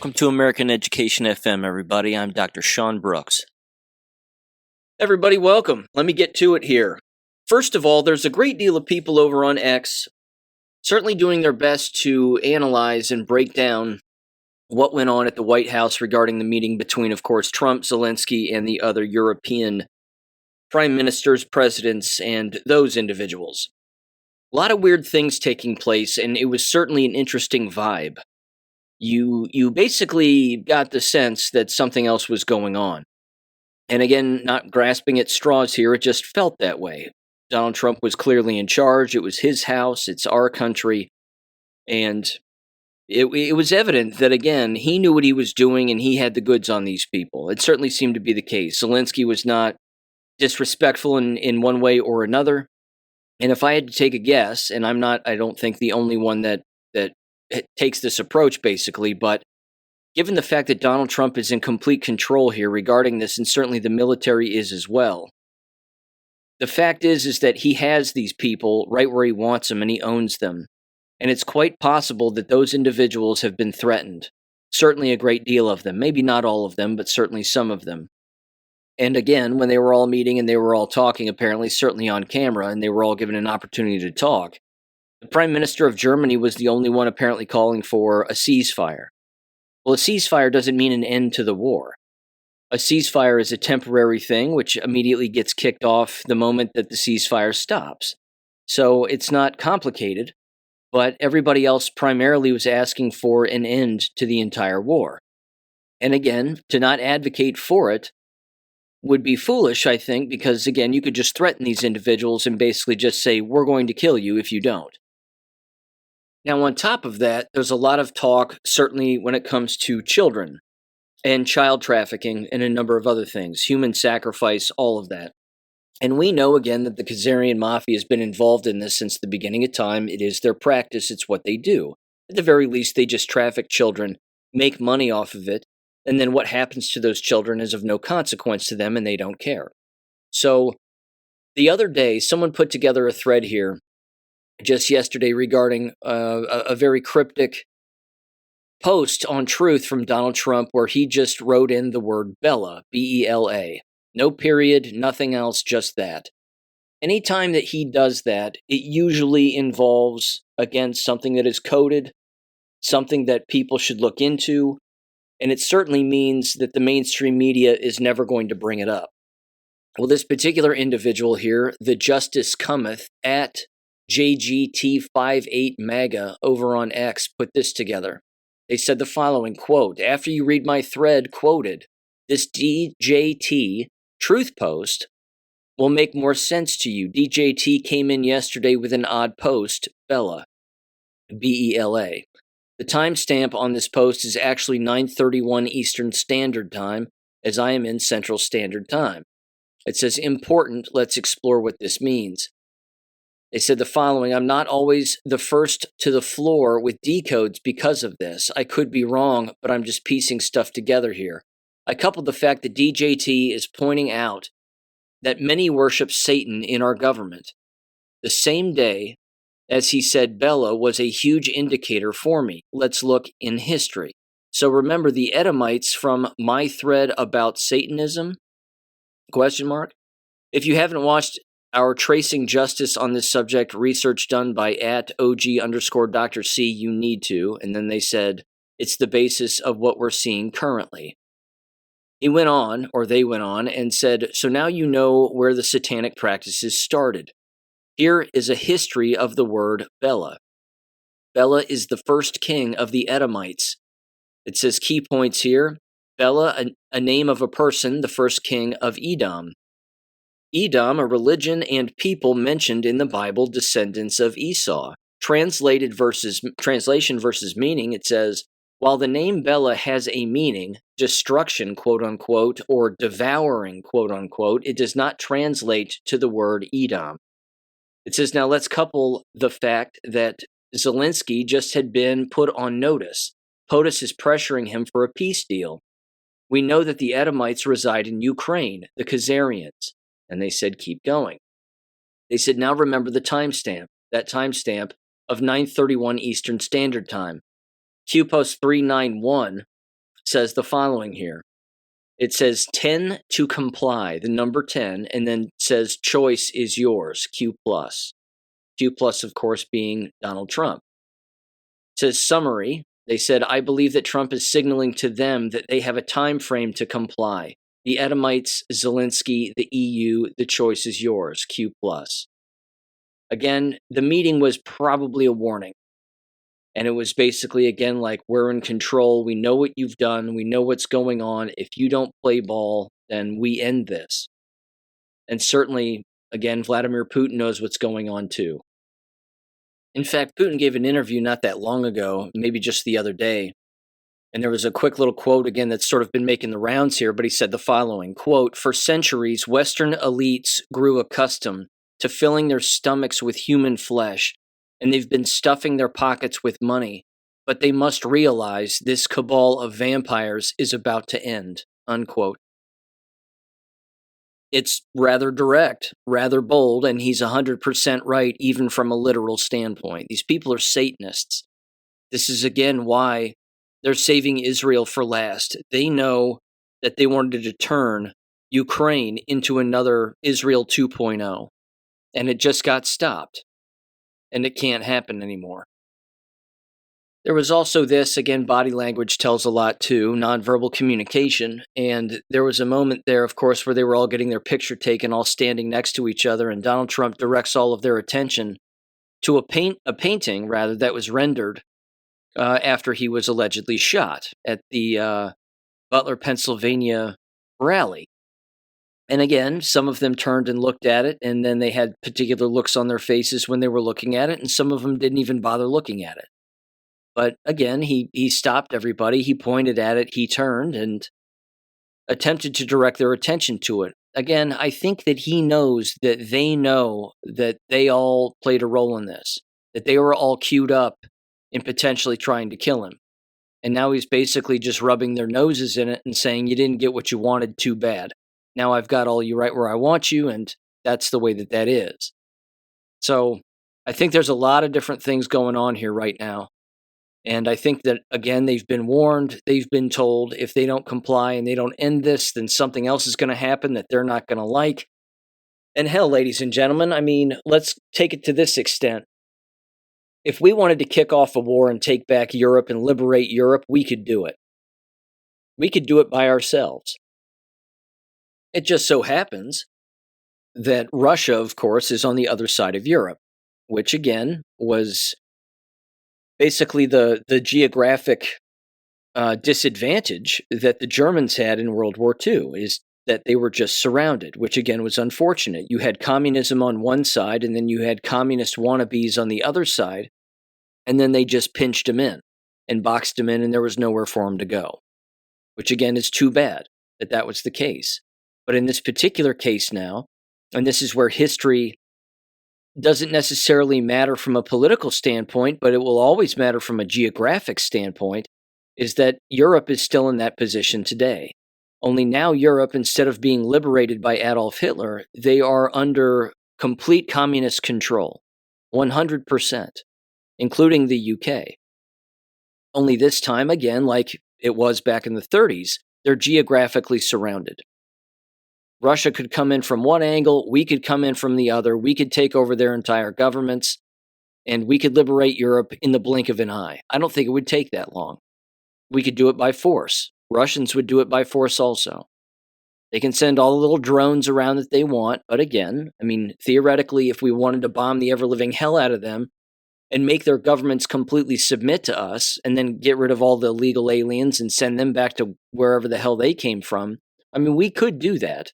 Welcome to American Education FM, everybody. I'm Dr. Sean Brooks. Everybody, welcome. Let me get to it here. First of all, there's a great deal of people over on X certainly doing their best to analyze and break down what went on at the White House regarding the meeting between, of course, Trump, Zelensky, and the other European prime ministers, presidents, and those individuals. A lot of weird things taking place, and it was certainly an interesting vibe. You basically got the sense that something else was going on. And again, not grasping at straws here, it just felt that way. Donald Trump was clearly in charge. It was his house. It's our country. And it was evident that, again, he knew what he was doing and he had the goods on these people. It certainly seemed to be the case. Zelensky was not disrespectful in one way or another. And if I had to take a guess, and I don't think the only one that takes this approach, basically, but given the fact that Donald Trump is in complete control here regarding this, and certainly the military is as well, the fact is that he has these people right where he wants them and he owns them. And it's quite possible that those individuals have been threatened. Certainly a great deal of them. Maybe not all of them, but certainly some of them. And again, when they were all meeting and they were all talking, apparently, certainly on camera, and they were all given an opportunity to talk, the Prime Minister of Germany was the only one apparently calling for a ceasefire. Well, a ceasefire doesn't mean an end to the war. A ceasefire is a temporary thing which immediately gets kicked off the moment that the ceasefire stops. So it's not complicated, but everybody else primarily was asking for an end to the entire war. And again, to not advocate for it would be foolish, I think, because again, you could just threaten these individuals and basically just say, we're going to kill you if you don't. Now, on top of that, there's a lot of talk, certainly when it comes to children and child trafficking and a number of other things, human sacrifice, all of that. And we know, again, that the Khazarian Mafia has been involved in this since the beginning of time. It is their practice. It's what they do. At the very least, they just traffic children, make money off of it, and then what happens to those children is of no consequence to them, and they don't care. So the other day, someone put together a thread here just yesterday regarding a very cryptic post on Truth from Donald Trump where he just wrote in the word Bella, B-E-L-A. No period, nothing else, just that. Anytime that he does that, it usually involves, again, something that is coded, something that people should look into, and it certainly means that the mainstream media is never going to bring it up. Well, this particular individual here, the Justice Cometh at JGT58MAGA over on X, put this together. They said the following, quote, after you read my thread quoted, this DJT truth post will make more sense to you. DJT came in yesterday with an odd post, Bella, B-E-L-A. The timestamp on this post is actually 9:31 Eastern Standard Time, as I am in Central Standard Time. It says, important, let's explore what this means. They said the following, I'm not always the first to the floor with decodes because of this. I could be wrong, but I'm just piecing stuff together here. I coupled the fact that DJT is pointing out that many worship Satan in our government. The same day as he said Bella was a huge indicator for me. Let's look in history. So remember the Edomites from my thread about Satanism? Question mark. If you haven't watched our Tracing Justice on this subject research done by @OG_Dr. C, you need to. And then they said, it's the basis of what we're seeing currently. He went on, or they went on, and said, so now you know where the satanic practices started. Here is a history of the word Bella. Bella is the first king of the Edomites. It says key points here. Bella, a name of a person, the first king of Edom. Edom, a religion and people mentioned in the Bible, descendants of Esau. Translation versus meaning, it says, while the name Bella has a meaning, destruction, quote-unquote, or devouring, quote-unquote, it does not translate to the word Edom. It says, now let's couple the fact that Zelensky just had been put on notice. POTUS is pressuring him for a peace deal. We know that the Edomites reside in Ukraine, the Khazarians. And they said, keep going. They said, now remember the timestamp, that timestamp of 9:31 Eastern Standard Time. QPost 391 says the following here. It says 10 to comply, the number 10, and then says choice is yours, Q plus. Q plus, of course, being Donald Trump. It says summary. They said, I believe that Trump is signaling to them that they have a time frame to comply. The Edomites, Zelensky, the EU, the choice is yours, Q plus. Again, the meeting was probably a warning. And it was basically, again, like, we're in control. We know what you've done. We know what's going on. If you don't play ball, then we end this. And certainly, again, Vladimir Putin knows what's going on too. In fact, Putin gave an interview not that long ago, maybe just the other day. And there was a quick little quote, again, that's sort of been making the rounds here, but he said the following, quote, for centuries, Western elites grew accustomed to filling their stomachs with human flesh, and they've been stuffing their pockets with money. But they must realize this cabal of vampires is about to end, unquote. It's rather direct, rather bold, and he's 100% right, even from a literal standpoint. These people are Satanists. This is, again, why they're saving Israel for last. They know that they wanted to turn Ukraine into another Israel 2.0, and it just got stopped, and it can't happen anymore. There was also this, again, body language tells a lot too, nonverbal communication, and there was a moment there, of course, where they were all getting their picture taken, all standing next to each other, and Donald Trump directs all of their attention to a painting, rather, that was rendered after he was allegedly shot at the Butler, Pennsylvania rally. And again, some of them turned and looked at it, and then they had particular looks on their faces when they were looking at it, and some of them didn't even bother looking at it. But again, he stopped everybody, he pointed at it, he turned, and attempted to direct their attention to it. Again, I think that he knows that they know that they all played a role in this, that they were all queued up in potentially trying to kill him. And now he's basically just rubbing their noses in it and saying, you didn't get what you wanted, too bad. Now I've got all you right where I want you, and that's the way that is. So I think there's a lot of different things going on here right now. And I think that, again, they've been warned, they've been told if they don't comply and they don't end this, then something else is going to happen that they're not going to like. And hell, ladies and gentlemen, I mean, let's take it to this extent. If we wanted to kick off a war and take back Europe and liberate Europe, we could do it. We could do it by ourselves. It just so happens that Russia, of course, is on the other side of Europe, which, again, was basically the geographic disadvantage that the Germans had in World War II, is that they were just surrounded, which again was unfortunate. You had communism on one side, and then you had communist wannabes on the other side, and then they just pinched them in and boxed them in, and there was nowhere for them to go, which again is too bad that was the case. But in this particular case now, and this is where history doesn't necessarily matter from a political standpoint, but it will always matter from a geographic standpoint, is that Europe is still in that position today. Only now Europe, instead of being liberated by Adolf Hitler, they are under complete communist control, 100%, including the UK. Only this time, again, like it was back in the 30s, they're geographically surrounded. Russia could come in from one angle, we could come in from the other, we could take over their entire governments, and we could liberate Europe in the blink of an eye. I don't think it would take that long. We could do it by force. Russians would do it by force also. They can send all the little drones around that they want, but again, I mean, theoretically, if we wanted to bomb the ever-living hell out of them and make their governments completely submit to us, and then get rid of all the illegal aliens and send them back to wherever the hell they came from, I mean, we could do that.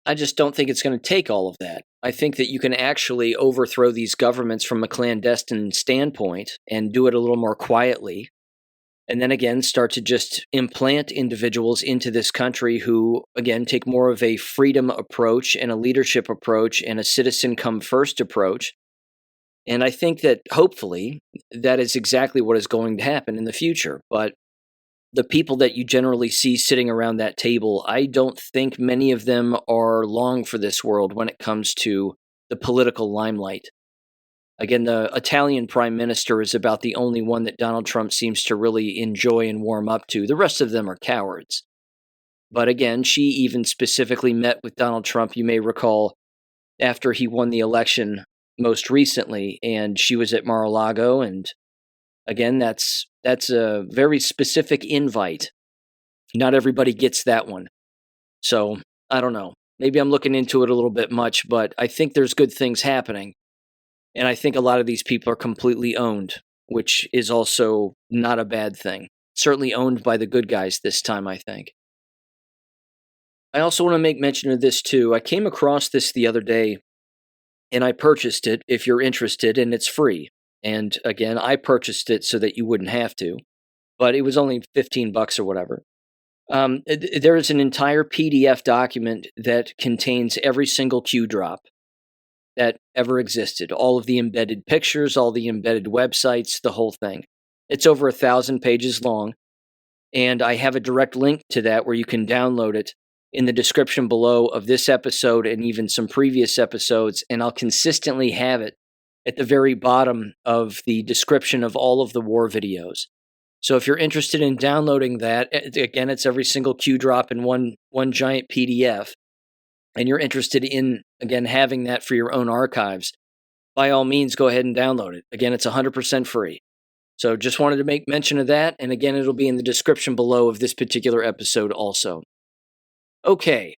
I just don't think it's going to take all of that. I think that you can actually overthrow these governments from a clandestine standpoint and do it a little more quietly. And then again, start to just implant individuals into this country who, again, take more of a freedom approach and a leadership approach and a citizen come first approach. And I think that hopefully that is exactly what is going to happen in the future. But the people that you generally see sitting around that table, I don't think many of them are long for this world when it comes to the political limelight. Again, the Italian prime minister is about the only one that Donald Trump seems to really enjoy and warm up to. The rest of them are cowards. But again, she even specifically met with Donald Trump, you may recall, after he won the election most recently, and she was at Mar-a-Lago. And again, that's a very specific invite. Not everybody gets that one. So, I don't know. Maybe I'm looking into it a little bit much, but I think there's good things happening. And I think a lot of these people are completely owned, which is also not a bad thing. Certainly owned by the good guys this time, I think. I also want to make mention of this too. I came across this the other day, and I purchased it if you're interested, and it's free. And again, I purchased it so that you wouldn't have to, but it was only $15 or whatever. There is an entire PDF document that contains every single Q drop that ever existed. All of the embedded pictures, all the embedded websites, the whole thing. It's over 1,000 pages long, and I have a direct link to that where you can download it in the description below of this episode and even some previous episodes, and I'll consistently have it at the very bottom of the description of all of the war videos. So if you're interested in downloading that, again, it's every single Q drop in one giant PDF, and you're interested in, again, having that for your own archives, by all means, go ahead and download it. Again, it's 100% free. So just wanted to make mention of that, and again, it'll be in the description below of this particular episode also. Okay.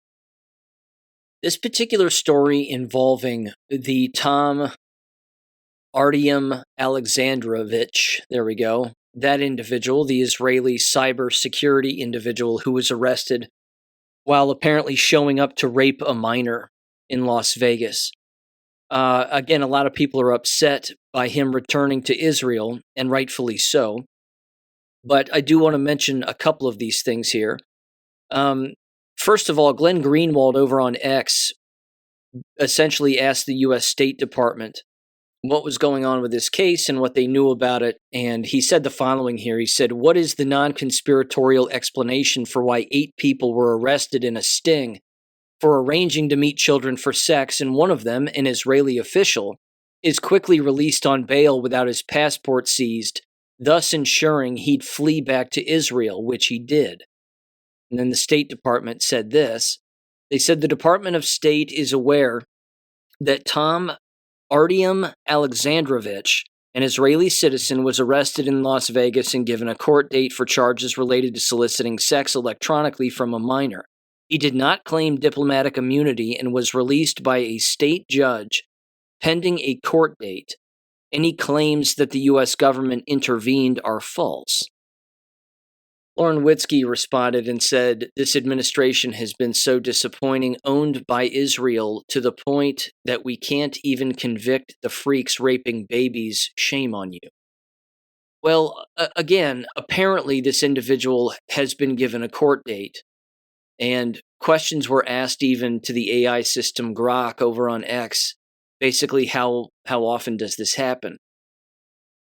This particular story involving the Tom Artyom Alexandrovich, there we go, that individual, the Israeli cybersecurity individual who was arrested while apparently showing up to rape a minor in Las Vegas. Again, a lot of people are upset by him returning to Israel, and rightfully so. But I do want to mention a couple of these things here. First of all, Glenn Greenwald over on X essentially asked the U.S. State Department what was going on with this case and what they knew about it. And he said the following here. He said, "What is the non-conspiratorial explanation for why 8 people were arrested in a sting for arranging to meet children for sex, and one of them, an Israeli official, is quickly released on bail without his passport seized, thus ensuring he'd flee back to Israel," which he did. And then the State Department said this. They said the Department of State is aware that Tom Artyom Alexandrovich, an Israeli citizen, was arrested in Las Vegas and given a court date for charges related to soliciting sex electronically from a minor. He did not claim diplomatic immunity and was released by a state judge pending a court date. Any claims that the U.S. government intervened are false. Lauren Witzke responded and said, "This administration has been so disappointing, owned by Israel to the point that we can't even convict the freaks raping babies. Shame on you." Well, again, apparently this individual has been given a court date, and questions were asked even to the AI system Grok over on X, basically how often does this happen?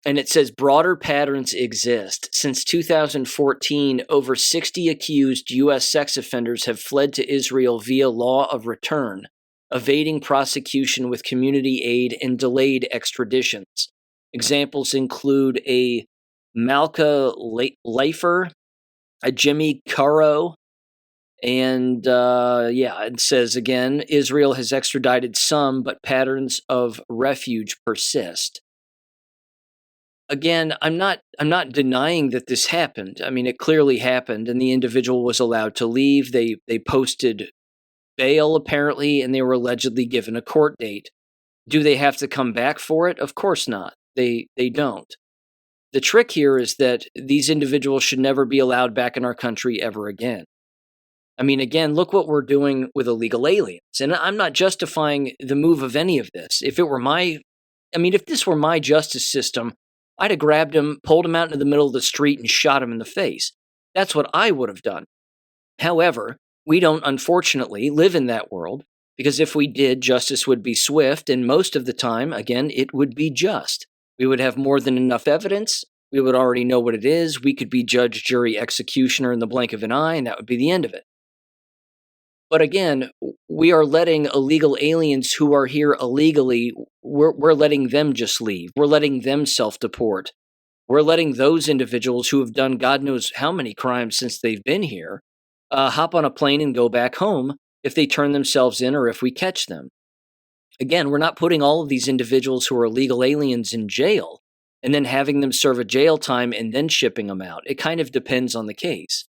And it says broader patterns exist. Since 2014, over 60 accused U.S. sex offenders have fled to Israel via law of return, evading prosecution with community aid and delayed extraditions. Examples include a Malka Leifer, a Jimmy Caro, and it says again, Israel has extradited some, but patterns of refuge persist. Again, I'm not denying that this happened. I mean, it clearly happened, and the individual was allowed to leave. They posted bail, apparently, and they were allegedly given a court date. Do they have to come back for it? Of course not. They don't. The trick here is that these individuals should never be allowed back in our country ever again. I mean, again, look what we're doing with illegal aliens. And I'm not justifying the move of any of this. If this were my justice system, I'd have grabbed him, pulled him out into the middle of the street, and shot him in the face. That's what I would have done. However, we don't, unfortunately, live in that world, because if we did, justice would be swift, and most of the time, again, it would be just. We would have more than enough evidence. We would already know what it is. We could be judge, jury, executioner in the blink of an eye, and that would be the end of it. But again, we are letting illegal aliens who are here illegally we're letting them just leave. We're letting them self-deport. We're letting those individuals who have done God knows how many crimes since they've been here hop on a plane and go back home if they turn themselves in or if we catch them. Again, we're not putting all of these individuals who are illegal aliens in jail and then having them serve a jail time and then shipping them out. It kind of depends on the case.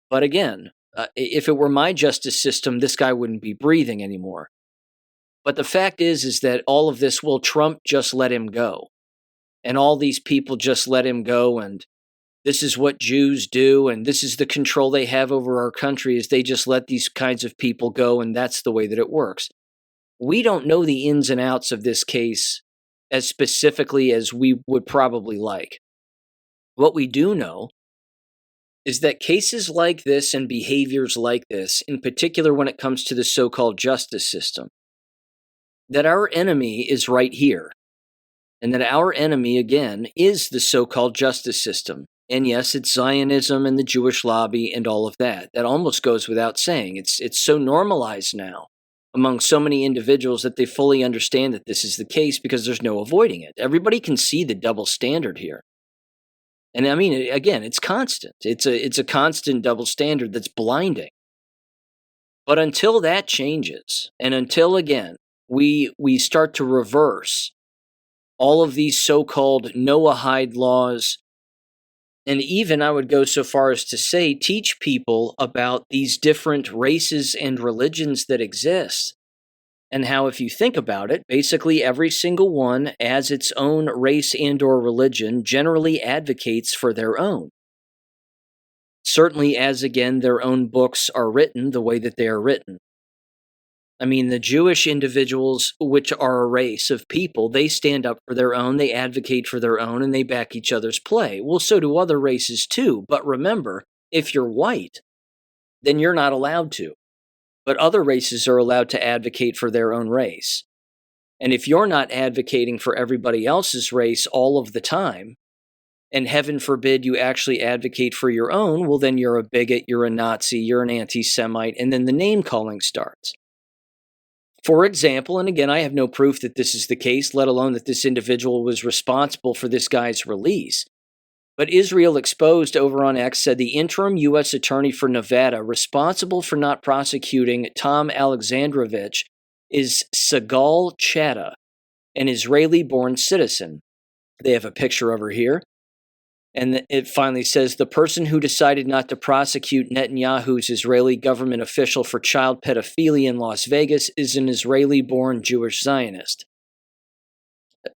But again, if it were my justice system, this guy wouldn't be breathing anymore. But the fact is that all of this will Trump just let him go. And all these people just let him go, and this is what Jews do, and this is the control they have over our country, is they just let these kinds of people go, and that's the way that it works. We don't know the ins and outs of this case as specifically as we would probably like. What we do know is that cases like this and behaviors like this, in particular when it comes to the so-called justice system, that our enemy is right here. And that our enemy, again, is the so-called justice system. And yes, it's Zionism and the Jewish lobby and all of that. That almost goes without saying. It's so normalized now among so many individuals that they fully understand that this is the case because there's no avoiding it. Everybody can see the double standard here. And I mean, again, it's constant. It's a constant double standard that's blinding. But until that changes, and until, again, we start to reverse all of these so-called Noahide laws, and even I would go so far as to say teach people about these different races and religions that exist, and how, if you think about it, basically every single one, as its own race and or religion, generally advocates for their own. Certainly as, again, their own books are written the way that they are written. I mean, the Jewish individuals, which are a race of people, they stand up for their own, they advocate for their own, and they back each other's play. Well, so do other races too. But remember, if you're white, then you're not allowed to. But other races are allowed to advocate for their own race. And if you're not advocating for everybody else's race all of the time, and heaven forbid you actually advocate for your own, well, then you're a bigot, you're a Nazi, you're an anti-Semite, and then the name-calling starts. For example, and again, I have no proof that this is the case, let alone that this individual was responsible for this guy's release. But Israel Exposed over on X said the interim U.S. attorney for Nevada responsible for not prosecuting Tom Alexandrovich is Segal Chata, an Israeli-born citizen. They have a picture over here. And it finally says, the person who decided not to prosecute Netanyahu's Israeli government official for child pedophilia in Las Vegas is an Israeli-born Jewish Zionist.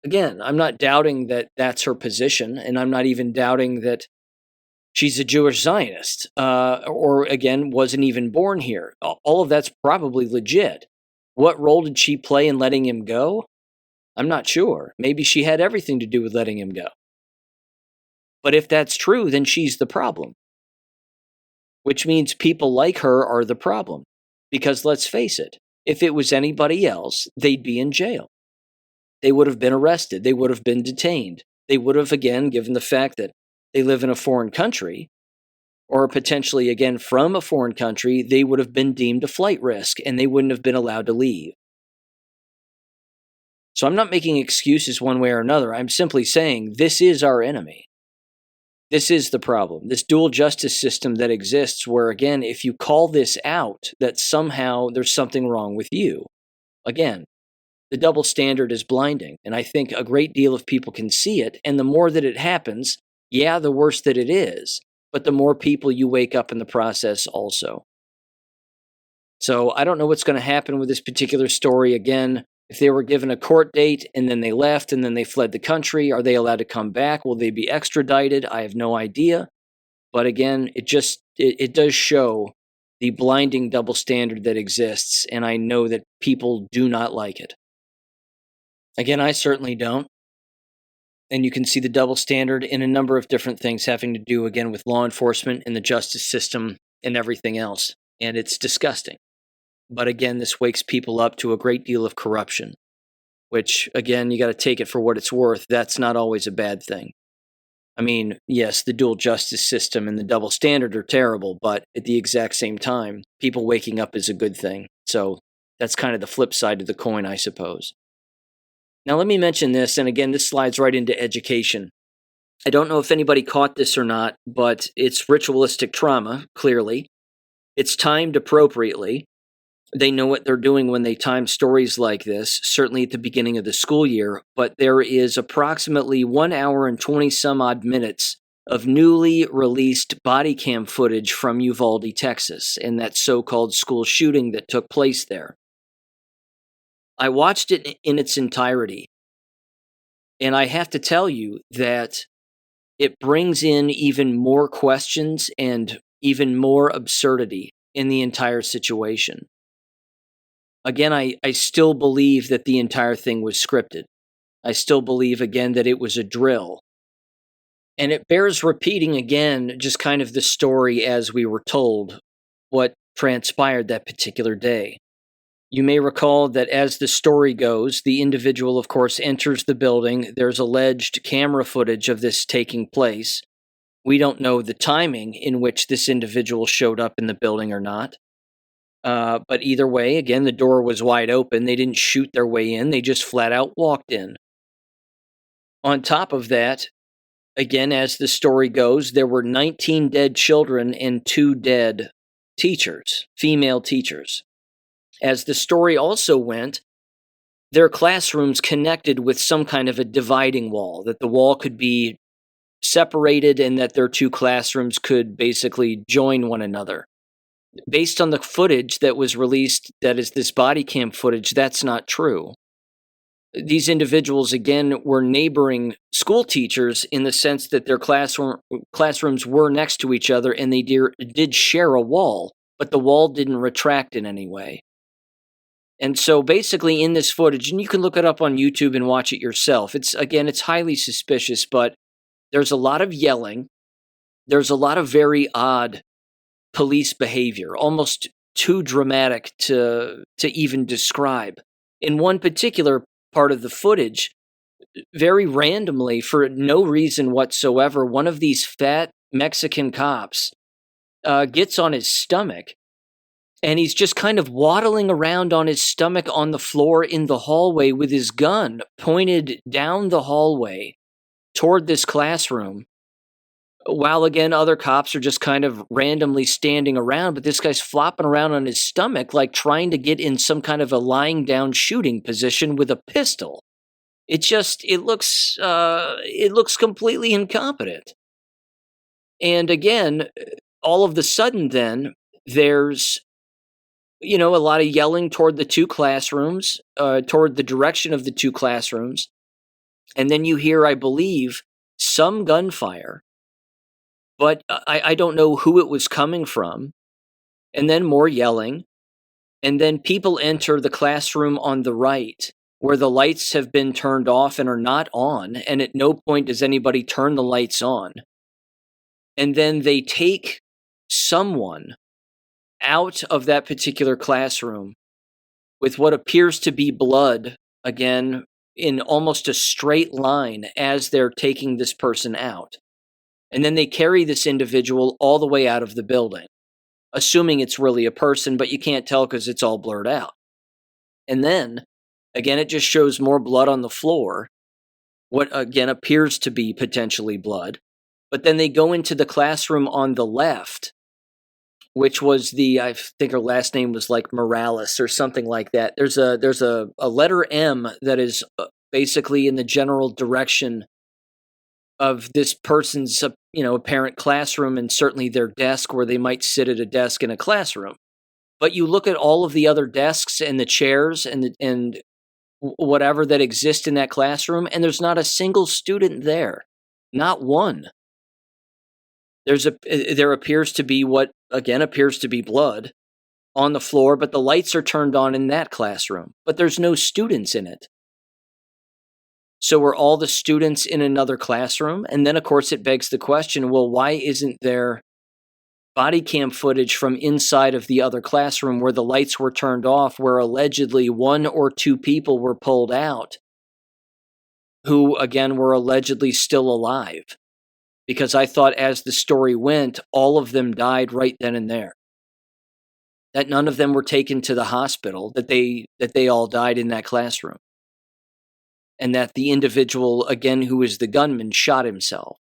Again, I'm not doubting that that's her position, and I'm not even doubting that she's a Jewish Zionist, or, again, wasn't even born here. All of that's probably legit. What role did she play in letting him go? I'm not sure. Maybe she had everything to do with letting him go. But if that's true, then she's the problem. Which means people like her are the problem. Because let's face it, if it was anybody else, they'd be in jail. They would have been arrested. They would have been detained. They would have, again, given the fact that they live in a foreign country, or potentially, again, from a foreign country, they would have been deemed a flight risk, and they wouldn't have been allowed to leave. So I'm not making excuses one way or another. I'm simply saying this is our enemy. This is the problem, this dual justice system that exists where, again, if you call this out, that somehow there's something wrong with you. Again, the double standard is blinding, and I think a great deal of people can see it, and the more that it happens, yeah, the worse that it is, but the more people you wake up in the process also. So I don't know what's going to happen with this particular story. Again, if they were given a court date and then they left and then they fled the country, are they allowed to come back? Will they be extradited? I have no idea. But again, it does show the blinding double standard that exists, and I know that people do not like it. Again, I certainly don't. And you can see the double standard in a number of different things having to do, again, with law enforcement and the justice system and everything else. And it's disgusting. But again, this wakes people up to a great deal of corruption, which, again, you got to take it for what it's worth. That's not always a bad thing. I mean, yes, the dual justice system and the double standard are terrible, but at the exact same time, people waking up is a good thing. So that's kind of the flip side of the coin, I suppose. Now, let me mention this, and again, this slides right into education. I don't know if anybody caught this or not, but it's ritualistic trauma, clearly. It's timed appropriately. They know what they're doing when they time stories like this, certainly at the beginning of the school year, but there is approximately 1 hour and 20 some odd minutes of newly released body cam footage from Uvalde, Texas, and that so-called school shooting that took place there. I watched it in its entirety, and I have to tell you that it brings in even more questions and even more absurdity in the entire situation. Again, I still believe that the entire thing was scripted. I still believe, again, that it was a drill. And it bears repeating again, just kind of the story as we were told, what transpired that particular day. You may recall that as the story goes, the individual, of course, enters the building. There's alleged camera footage of this taking place. We don't know the timing in which this individual showed up in the building or not. But either way, again, the door was wide open. They didn't shoot their way in. They just flat out walked in. On top of that, again, as the story goes, there were 19 dead children and 2 dead teachers, female teachers. As the story also went, their classrooms connected with some kind of a dividing wall, that the wall could be separated and that their 2 classrooms could basically join one another. Based on the footage that was released, that is this body cam footage, that's not true. These individuals, again, were neighboring school teachers in the sense that their classrooms were next to each other and they did share a wall, but the wall didn't retract in any way. And so basically in this footage, and you can look it up on YouTube and watch it yourself, it's highly suspicious, but there's a lot of yelling. There's a lot of very odd police behavior, almost too dramatic to even describe. In one particular part of the footage, very randomly, for no reason whatsoever, one of these fat Mexican cops gets on his stomach, and he's just kind of waddling around on his stomach on the floor in the hallway with his gun pointed down the hallway toward this classroom. While again, other cops are just kind of randomly standing around, but this guy's flopping around on his stomach, like trying to get in some kind of a lying down shooting position with a pistol. It looks completely incompetent. And again, all of the sudden then, there's, a lot of yelling toward the 2 classrooms, toward the direction of the 2 classrooms. And then you hear, I believe, some gunfire. But I don't know who it was coming from. And then more yelling. And then people enter the classroom on the right, where the lights have been turned off and are not on. And at no point does anybody turn the lights on. And then they take someone out of that particular classroom with what appears to be blood, again, in almost a straight line as they're taking this person out. And then they carry this individual all the way out of the building, assuming it's really a person, but you can't tell because it's all blurred out. And then, again, it just shows more blood on the floor, what again appears to be potentially blood. But then they go into the classroom on the left, which was I think her last name was like Morales or something like that. There's a letter M that is basically in the general direction of this person's, apparent classroom, and certainly their desk where they might sit at a desk in a classroom. But you look at all of the other desks and the chairs and whatever that exists in that classroom, and there's not a single student there. Not one. There appears to be what, again, appears to be blood on the floor, but the lights are turned on in that classroom. But there's no students in it. So were all the students in another classroom? And then, of course, it begs the question, well, why isn't there body cam footage from inside of the other classroom where the lights were turned off, where allegedly 1 or 2 people were pulled out who, again, were allegedly still alive? Because I thought as the story went, all of them died right then and there. That none of them were taken to the hospital, that they all died in that classroom. and that the individual, again, who was the gunman, shot himself.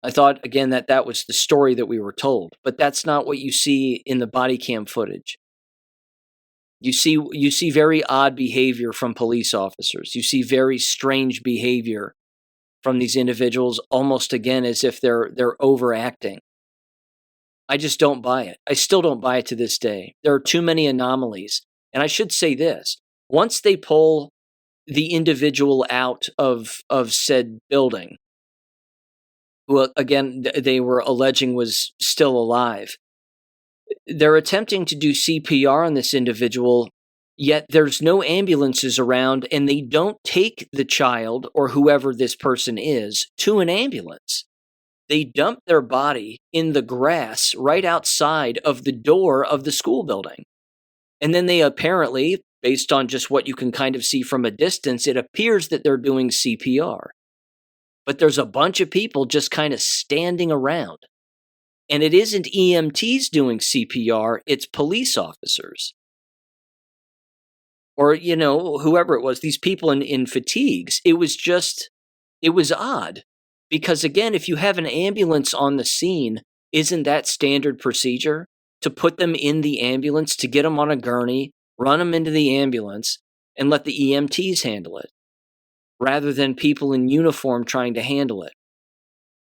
I thought, again, that that was the story that we were told, but that's not what you see in the body cam footage. You see very odd behavior from police officers. You see very strange behavior from these individuals, almost again as if they're overacting. I just don't buy it. I still don't buy it to this day. There are too many anomalies. And I should say this, once they pull the individual out of said building, who again they were alleging was still alive, they're attempting to do CPR on this individual, yet there's no ambulances around, and they don't take the child or whoever this person is to an ambulance. They dump their body in the grass right outside of the door of the school building. And then they apparently, based on just what you can kind of see from a distance, it appears that they're doing CPR. But there's a bunch of people just kind of standing around. And it isn't EMTs doing CPR, it's police officers. Or, whoever it was, these people in fatigues. It was odd. Because again, if you have an ambulance on the scene, isn't that standard procedure? To put them in the ambulance, to get them on a gurney, run them into the ambulance, and let the EMTs handle it, rather than people in uniform trying to handle it.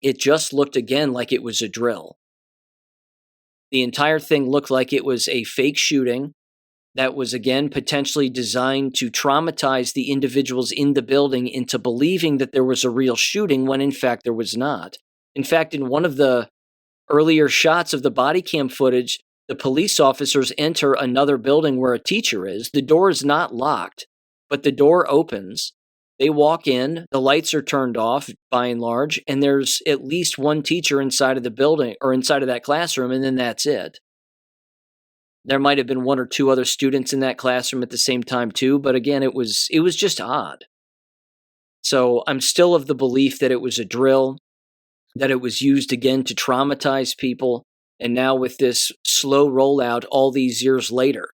It just looked again like it was a drill. The entire thing looked like it was a fake shooting that was, again, potentially designed to traumatize the individuals in the building into believing that there was a real shooting when, in fact, there was not. In fact, in one of the earlier shots of the body cam footage, the police officers enter another building where a teacher is. The door is not locked, but the door opens. They walk in, the lights are turned off by and large, and there's at least one teacher inside of the building or inside of that classroom, and then that's it. There might have been one or two other students in that classroom at the same time too, but again, it was just odd. So I'm still of the belief that it was a drill, that it was used again to traumatize people, and now with this slow rollout all these years later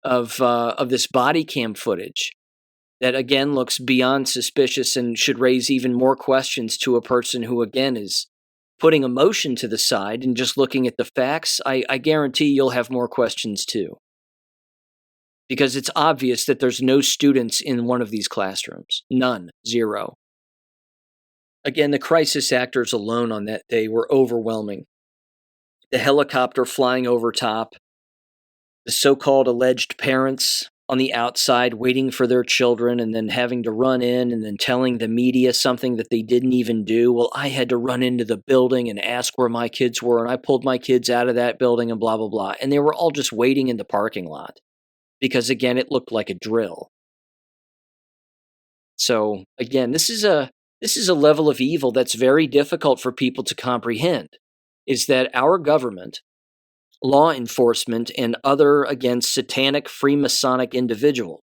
of this body cam footage, that again looks beyond suspicious and should raise even more questions to a person who again is putting emotion to the side and just looking at the facts. I guarantee you'll have more questions too. Because it's obvious that there's no students in one of these classrooms. None. Zero. Again, the crisis actors alone on that day were overwhelming. The helicopter flying over top, the so-called alleged parents on the outside waiting for their children and then having to run in and then telling the media something that they didn't even do. Well, I had to run into the building and ask where my kids were, and I pulled my kids out of that building and blah, blah, blah. And they were all just waiting in the parking lot because, again, it looked like a drill. So, again, this is a level of evil that's very difficult for people to comprehend, is that our government, law enforcement, and other, again, satanic Freemasonic individuals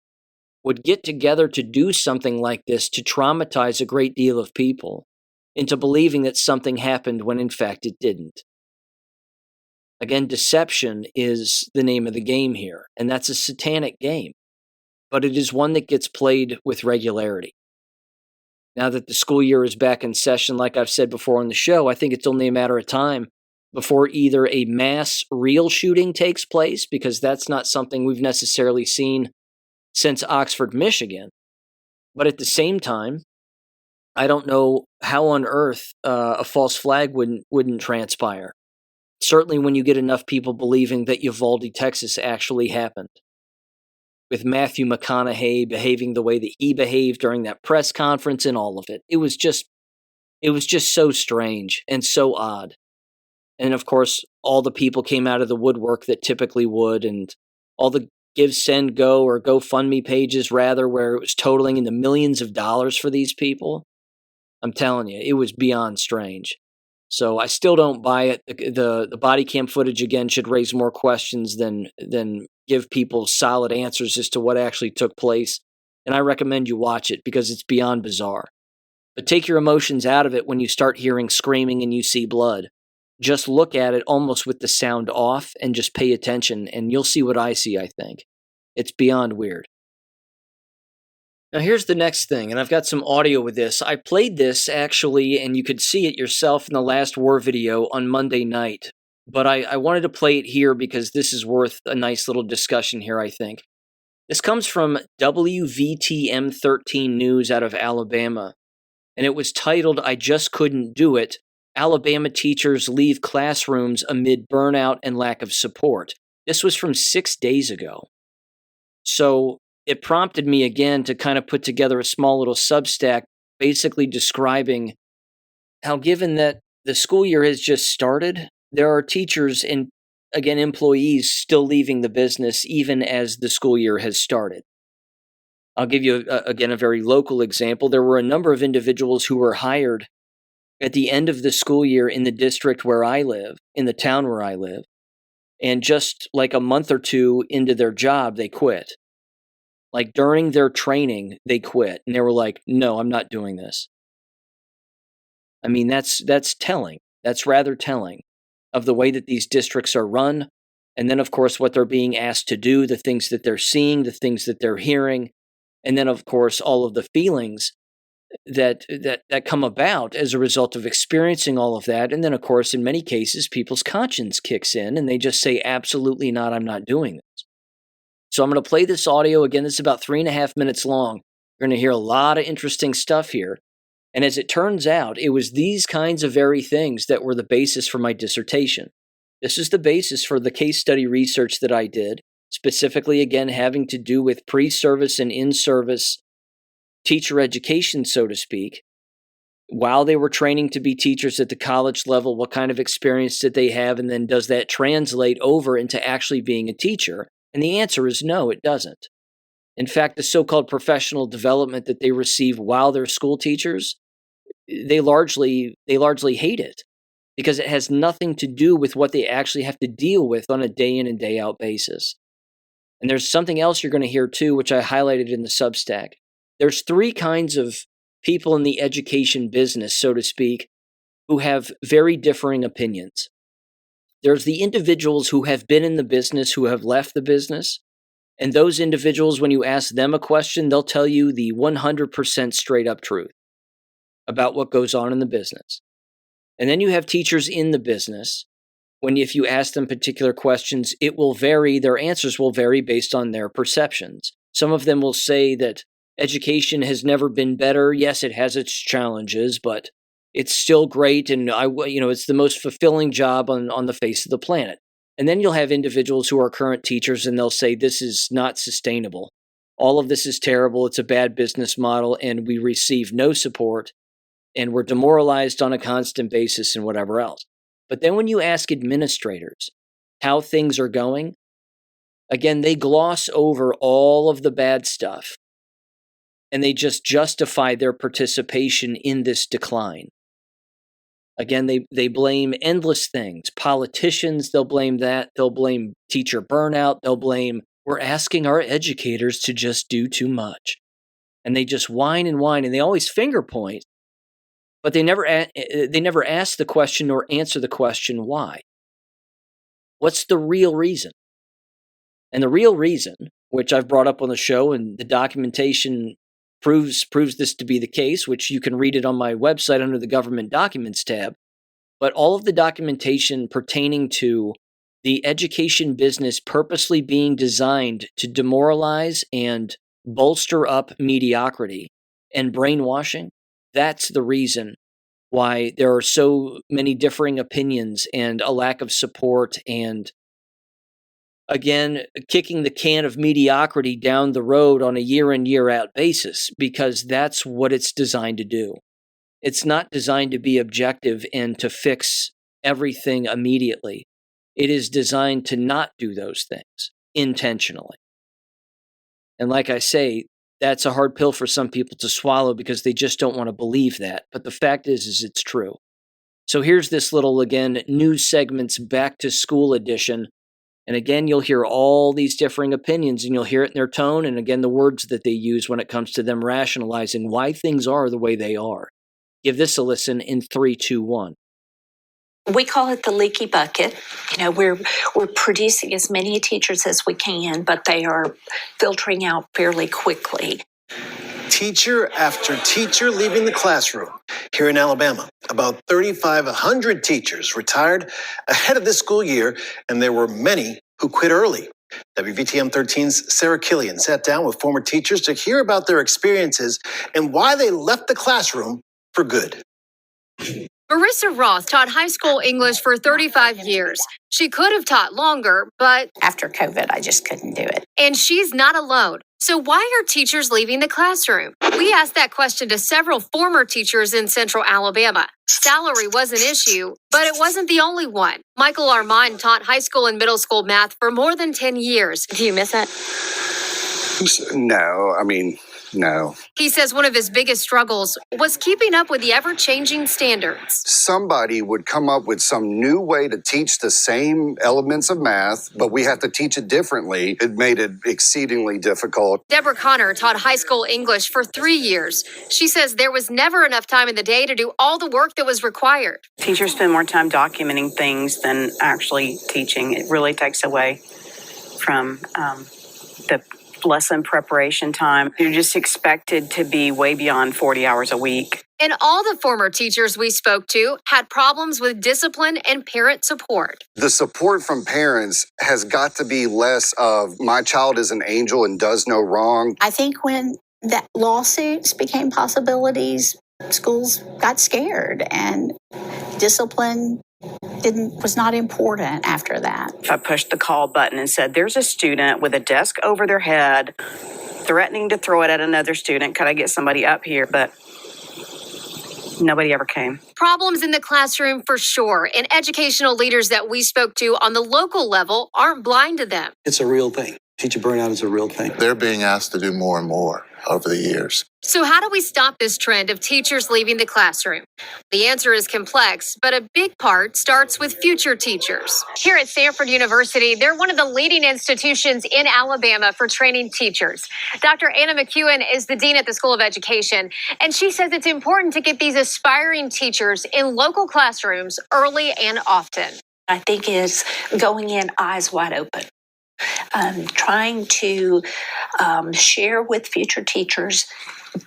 would get together to do something like this to traumatize a great deal of people into believing that something happened when in fact it didn't. Again, deception is the name of the game here, and that's a satanic game, but it is one that gets played with regularity. Now that the school year is back in session, like I've said before on the show, I think it's only a matter of time before either a mass real shooting takes place, because that's not something we've necessarily seen since Oxford, Michigan. But at the same time, I don't know how on earth a false flag wouldn't transpire. Certainly when you get enough people believing that Uvalde, Texas actually happened. With Matthew McConaughey behaving the way that he behaved during that press conference and all of it. It was just so strange and so odd. And of course, all the people came out of the woodwork that typically would, and all the Give, Send, Go, or GoFundMe pages, rather, where it was totaling in the millions of dollars for these people. I'm telling you, it was beyond strange. So I still don't buy it. The body cam footage, again, should raise more questions than give people solid answers as to what actually took place. And I recommend you watch it because it's beyond bizarre. But take your emotions out of it when you start hearing screaming and you see blood. Just look at it almost with the sound off and just pay attention, and you'll see what I see, I think. It's beyond weird. Now, here's the next thing, and I've got some audio with this. I played this actually, and you could see it yourself in the last war video on Monday night. But I wanted to play it here because this is worth a nice little discussion here, I think. This comes from WVTM 13 News out of Alabama, and it was titled, "I Just Couldn't Do It. Alabama Teachers Leave Classrooms Amid Burnout and Lack of Support." This was from 6 days ago. So it prompted me again to kind of put together a small little Substack basically describing how, given that the school year has just started, there are teachers and, again, employees still leaving the business even as the school year has started. I'll give you, again, a very local example. There were a number of individuals who were hired at the end of the school year in the district where I live, in the town where I live, and just like a month or two into their job, they quit. Like during their training, they quit, and they were like, "No, I'm not doing this." I mean, that's telling. That's rather telling of the way that these districts are run, and then, of course, what they're being asked to do, the things that they're seeing, the things that they're hearing, and then, of course, all of the feelings that come about as a result of experiencing all of that. And then, of course, in many cases, people's conscience kicks in, and they just say, "Absolutely not, I'm not doing this." So I'm going to play this audio. Again, this is about 3.5 minutes long. You're going to hear a lot of interesting stuff here. And as it turns out, it was these kinds of very things that were the basis for my dissertation. This is the basis for the case study research that I did, specifically, again, having to do with pre-service and in-service teacher education, so to speak. While they were training to be teachers at the college level, what kind of experience did they have? And then does that translate over into actually being a teacher? And the answer is no, it doesn't. In fact, the so-called professional development that they receive while they're school teachers, they largely hate it because it has nothing to do with what they actually have to deal with on a day in and day out basis. And there's something else you're going to hear too, which I highlighted in the Substack. There's 3 kinds of people in the education business, so to speak, who have very differing opinions. There's the individuals who have been in the business, who have left the business. And those individuals, when you ask them a question, they'll tell you the 100% straight up truth about what goes on in the business. And then you have teachers in the business. If you ask them particular questions, it will vary. Their answers will vary based on their perceptions. Some of them will say that education has never been better. Yes, it has its challenges, but it's still great. And it's the most fulfilling job on the face of the planet. And then you'll have individuals who are current teachers, and they'll say, "This is not sustainable. All of this is terrible. It's a bad business model, and we receive no support, and we're demoralized on a constant basis," and whatever else. But then when you ask administrators how things are going, again, they gloss over all of the bad stuff, and they just justify their participation in this decline. Again, they blame endless things. Politicians, they'll blame that. They'll blame teacher burnout. They'll blame, "We're asking our educators to just do too much." And they just whine, and they always finger point, but they never ask the question or answer the question why. What's the real reason? And the real reason, which I've brought up on the show, and the documentation proves this to be the case, which you can read it on my website under the Government Documents tab. But all of the documentation pertaining to the education business purposely being designed to demoralize and bolster up mediocrity and brainwashing, that's the reason why there are so many differing opinions and a lack of support and, again, kicking the can of mediocrity down the road on a year in, year out basis, because that's what it's designed to do. It's not designed to be objective and to fix everything immediately. It is designed to not do those things intentionally. And like I say, that's a hard pill for some people to swallow because they just don't want to believe that. But the fact is it's true. So here's this little, again, news segments back to school edition. And again, you'll hear all these differing opinions, and you'll hear it in their tone, and again, the words that they use when it comes to them rationalizing why things are the way they are. Give this a listen in 3, 2, 1. We call it the leaky bucket. We're producing as many teachers as we can, but they are filtering out fairly quickly. Teacher after teacher leaving the classroom. Here in Alabama, about 3,500 teachers retired ahead of this school year, and there were many who quit early. WVTM 13's Sarah Killian sat down with former teachers to hear about their experiences and why they left the classroom for good. Marissa Roth taught high school English for 35 years. She could have taught longer, but After COVID, I just couldn't do it. and she's not alone. So why are teachers leaving the classroom? We asked that question to several former teachers in central Alabama. Salary was an issue, but it wasn't the only one. Michael Armand taught high school and middle school math for more than 10 years. Do you miss it? No. He says one of his biggest struggles was keeping up with the ever-changing standards. Somebody would come up with some new way to teach the same elements of math, but we have to teach it differently. It made it exceedingly difficult. Deborah Connor taught high school English for 3 years. She says there was never enough time in the day to do all the work that was required. Teachers spend more time documenting things than actually teaching. It really takes away from the lesson preparation time. You're just expected to be way beyond 40 hours a week. And all the former teachers we spoke to had problems with discipline and parent support. The support from parents has got to be less of my child is an angel and does no wrong. I think when that lawsuits became possibilities, schools got scared and discipline was not important after that. If I pushed the call button and said, there's a student with a desk over their head, threatening to throw it at another student, could I get somebody up here? But nobody ever came. Problems in the classroom for sure, and educational leaders that we spoke to on the local level aren't blind to them. It's a real thing. Teacher burnout is a real thing. They're being asked to do more and more over the years. So how do we stop this trend of teachers leaving the classroom? The answer is complex, but a big part starts with future teachers. Here at Stanford University, they're one of the leading institutions in Alabama for training teachers. Dr. Anna McEwen is the dean at the School of Education, and she says it's important to get these aspiring teachers in local classrooms early and often. I think is going in eyes wide open. Trying to share with future teachers,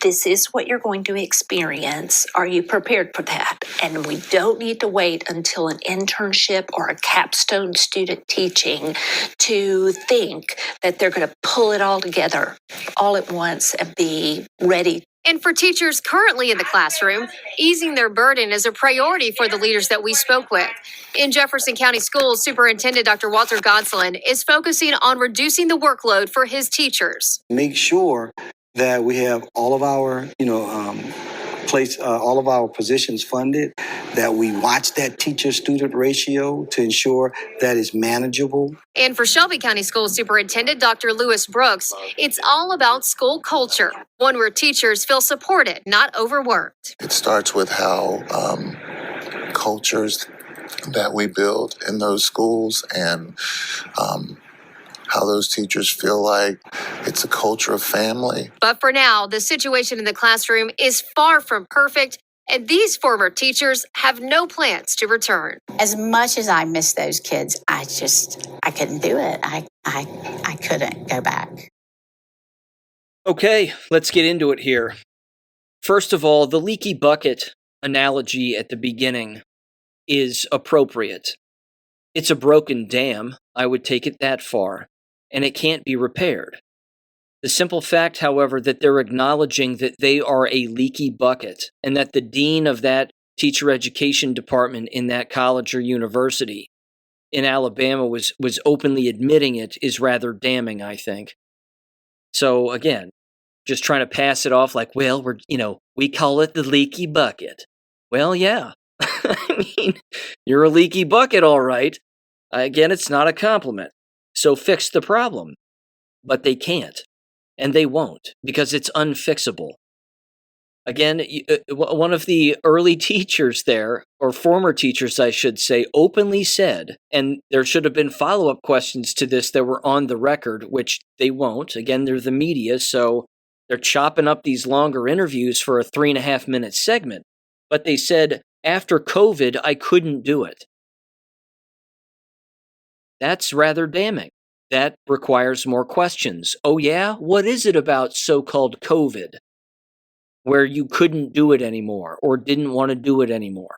this is what you're going to experience. Are you prepared for that? And we don't need to wait until an internship or a capstone student teaching to think that they're going to pull it all together all at once and be ready. And for teachers currently in the classroom, easing their burden is a priority for the leaders that we spoke with. In Jefferson County Schools, Superintendent Dr. Walter Gonsolin is focusing on reducing the workload for his teachers. Make sure that we have all of our, all of our positions funded, that we watch that teacher-student ratio to ensure that is manageable. And for Shelby County School Superintendent Dr. Lewis Brooks, it's all about school culture, one where teachers feel supported, not overworked. It starts with how cultures that we build in those schools and how those teachers feel like it's a culture of family. But for now, the situation in the classroom is far from perfect, and these former teachers have no plans to return. As much as I miss those kids, I couldn't do it. I couldn't go back. Okay, let's get into it here. First of all, the leaky bucket analogy at the beginning is appropriate. It's a broken dam, I would take it that far, and it can't be repaired. The simple fact, however, that they're acknowledging that they are a leaky bucket and that the dean of that teacher education department in that college or university in Alabama was openly admitting it is rather damning, I think. So again, just trying to pass it off like, well, we call it the leaky bucket. Well, yeah. I mean, you're a leaky bucket, all right. Again, it's not a compliment. So fix the problem. But they can't. And they won't, because it's unfixable. Again, one of the early teachers there, or former teachers, I should say, openly said, and there should have been follow-up questions to this that were on the record, which they won't. Again, they're the media, so they're chopping up these longer interviews for a 3.5-minute segment. But they said, after COVID, I couldn't do it. That's rather damning. That requires more questions. Oh yeah? What is it about so-called COVID where you couldn't do it anymore or didn't want to do it anymore.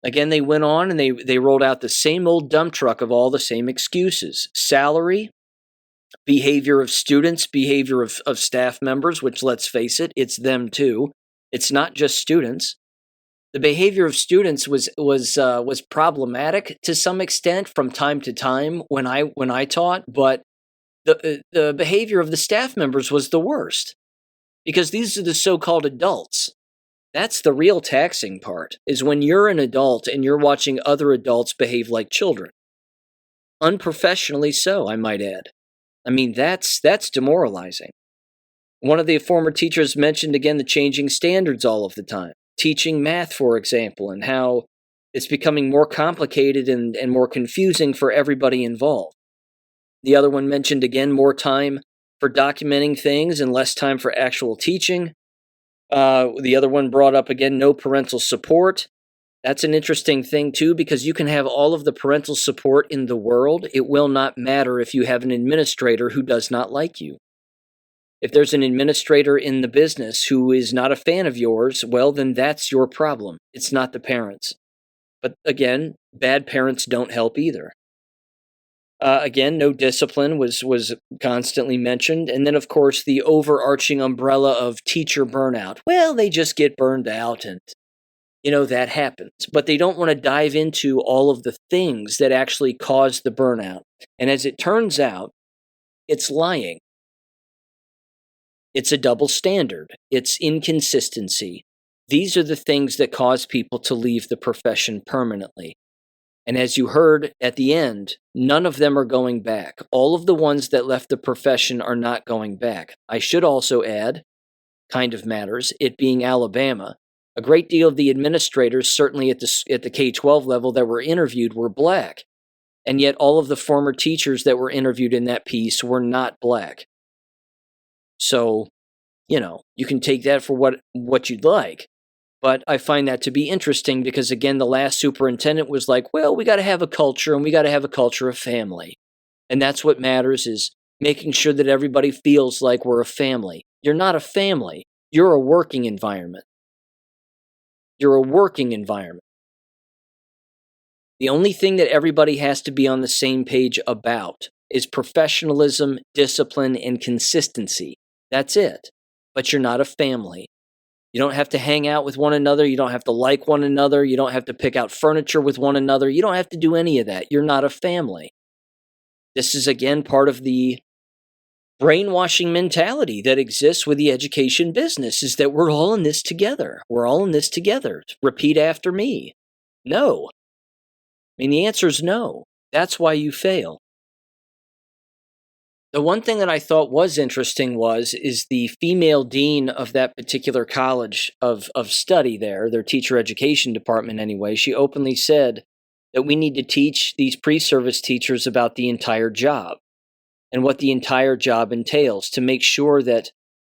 Again, they went on and they rolled out the same old dump truck of all the same excuses. Salary, behavior of students, behavior of staff members, which, let's face it, it's them too. It's not just students. The behavior of students was problematic to some extent from time to time when I taught, but the behavior of the staff members was the worst, because these are the so-called adults. That's the real taxing part, is when you're an adult and you're watching other adults behave like children. Unprofessionally so, I might add. I mean, that's demoralizing. One of the former teachers mentioned again the changing standards all of the time. Teaching math, for example, and how it's becoming more complicated and more confusing for everybody involved. The other one mentioned again more time for documenting things and less time for actual teaching. The other one brought up again no parental support. That's an interesting thing too, because you can have all of the parental support in the world. It will not matter if you have an administrator who does not like you. If there's an administrator in the business who is not a fan of yours, well, then that's your problem. It's not the parents. But again, bad parents don't help either. Again, no discipline was constantly mentioned. And then, of course, the overarching umbrella of teacher burnout. Well, they just get burned out and, that happens. But they don't want to dive into all of the things that actually cause the burnout. And as it turns out, it's lying. It's a double standard. It's inconsistency. These are the things that cause people to leave the profession permanently. And as you heard at the end, none of them are going back. All of the ones that left the profession are not going back. I should also add, kind of matters, it being Alabama, a great deal of the administrators, certainly at the K-12 level that were interviewed, were black. And yet all of the former teachers that were interviewed in that piece were not black. So, you can take that for what you'd like. But I find that to be interesting because, again, the last superintendent was like, well, we got to have a culture and we got to have a culture of family. And that's what matters, is making sure that everybody feels like we're a family. You're not a family. You're a working environment. You're a working environment. The only thing that everybody has to be on the same page about is professionalism, discipline, and consistency. That's it. But you're not a family. You don't have to hang out with one another. You don't have to like one another. You don't have to pick out furniture with one another. You don't have to do any of that. You're not a family. This is, again, part of the brainwashing mentality that exists with the education business, is that we're all in this together. We're all in this together. Repeat after me. No. I mean, the answer is no. That's why you fail. The one thing that I thought was interesting is the female dean of that particular college of study there, their teacher education department anyway. She openly said that we need to teach these pre-service teachers about the entire job and what the entire job entails, to make sure that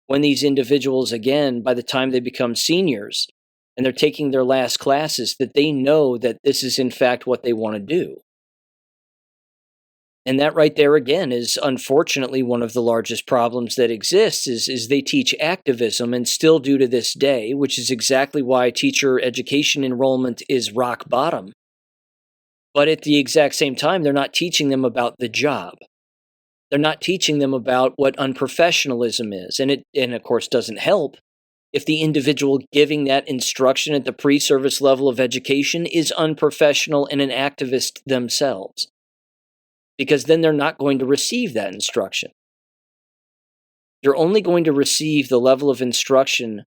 when these individuals, again, by the time they become seniors and they're taking their last classes, that they know that this is in fact what they want to do. And that right there, again, is unfortunately one of the largest problems that exists, is they teach activism and still do to this day, which is exactly why teacher education enrollment is rock bottom. But at the exact same time, they're not teaching them about the job. They're not teaching them about what unprofessionalism is. And of course, doesn't help if the individual giving that instruction at the pre-service level of education is unprofessional and an activist themselves, because then they're not going to receive that instruction. You're only going to receive the level of instruction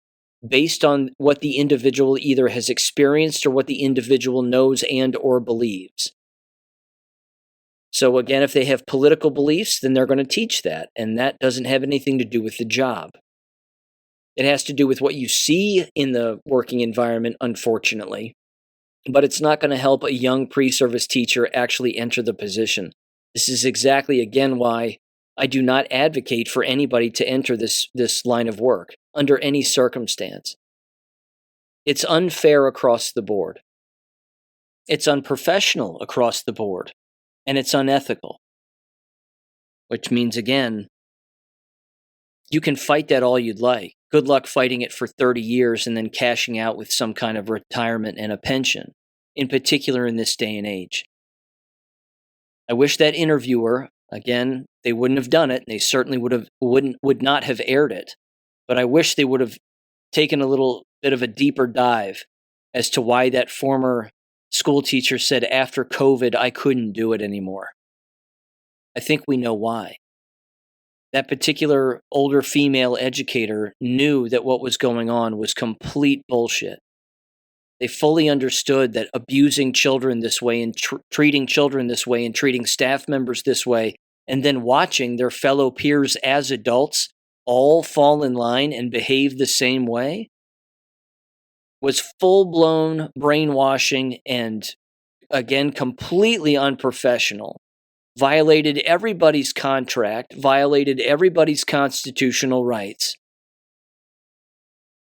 based on what the individual either has experienced or what the individual knows and or believes. So again, if they have political beliefs, then they're going to teach that, and that doesn't have anything to do with the job. It has to do with what you see in the working environment, unfortunately, but it's not going to help a young pre-service teacher actually enter the position. This is exactly, again, why I do not advocate for anybody to enter this line of work under any circumstance. It's unfair across the board. It's unprofessional across the board. And it's unethical. Which means, again, You can fight that all you'd like. Good luck fighting it for 30 years and then cashing out with some kind of retirement and a pension, in particular in this day and age. I wish that interviewer, again, they wouldn't have done it, and they certainly would not have aired it, but I wish they would have taken a little bit of a deeper dive as to why that former school teacher said after COVID, I couldn't do it anymore. I think we know why. That particular older female educator knew that what was going on was complete bullshit. They fully understood that abusing children this way and treating children this way and treating staff members this way, and then watching their fellow peers as adults all fall in line and behave the same way, was full-blown brainwashing and, again, completely unprofessional. Violated everybody's contract, violated everybody's constitutional rights.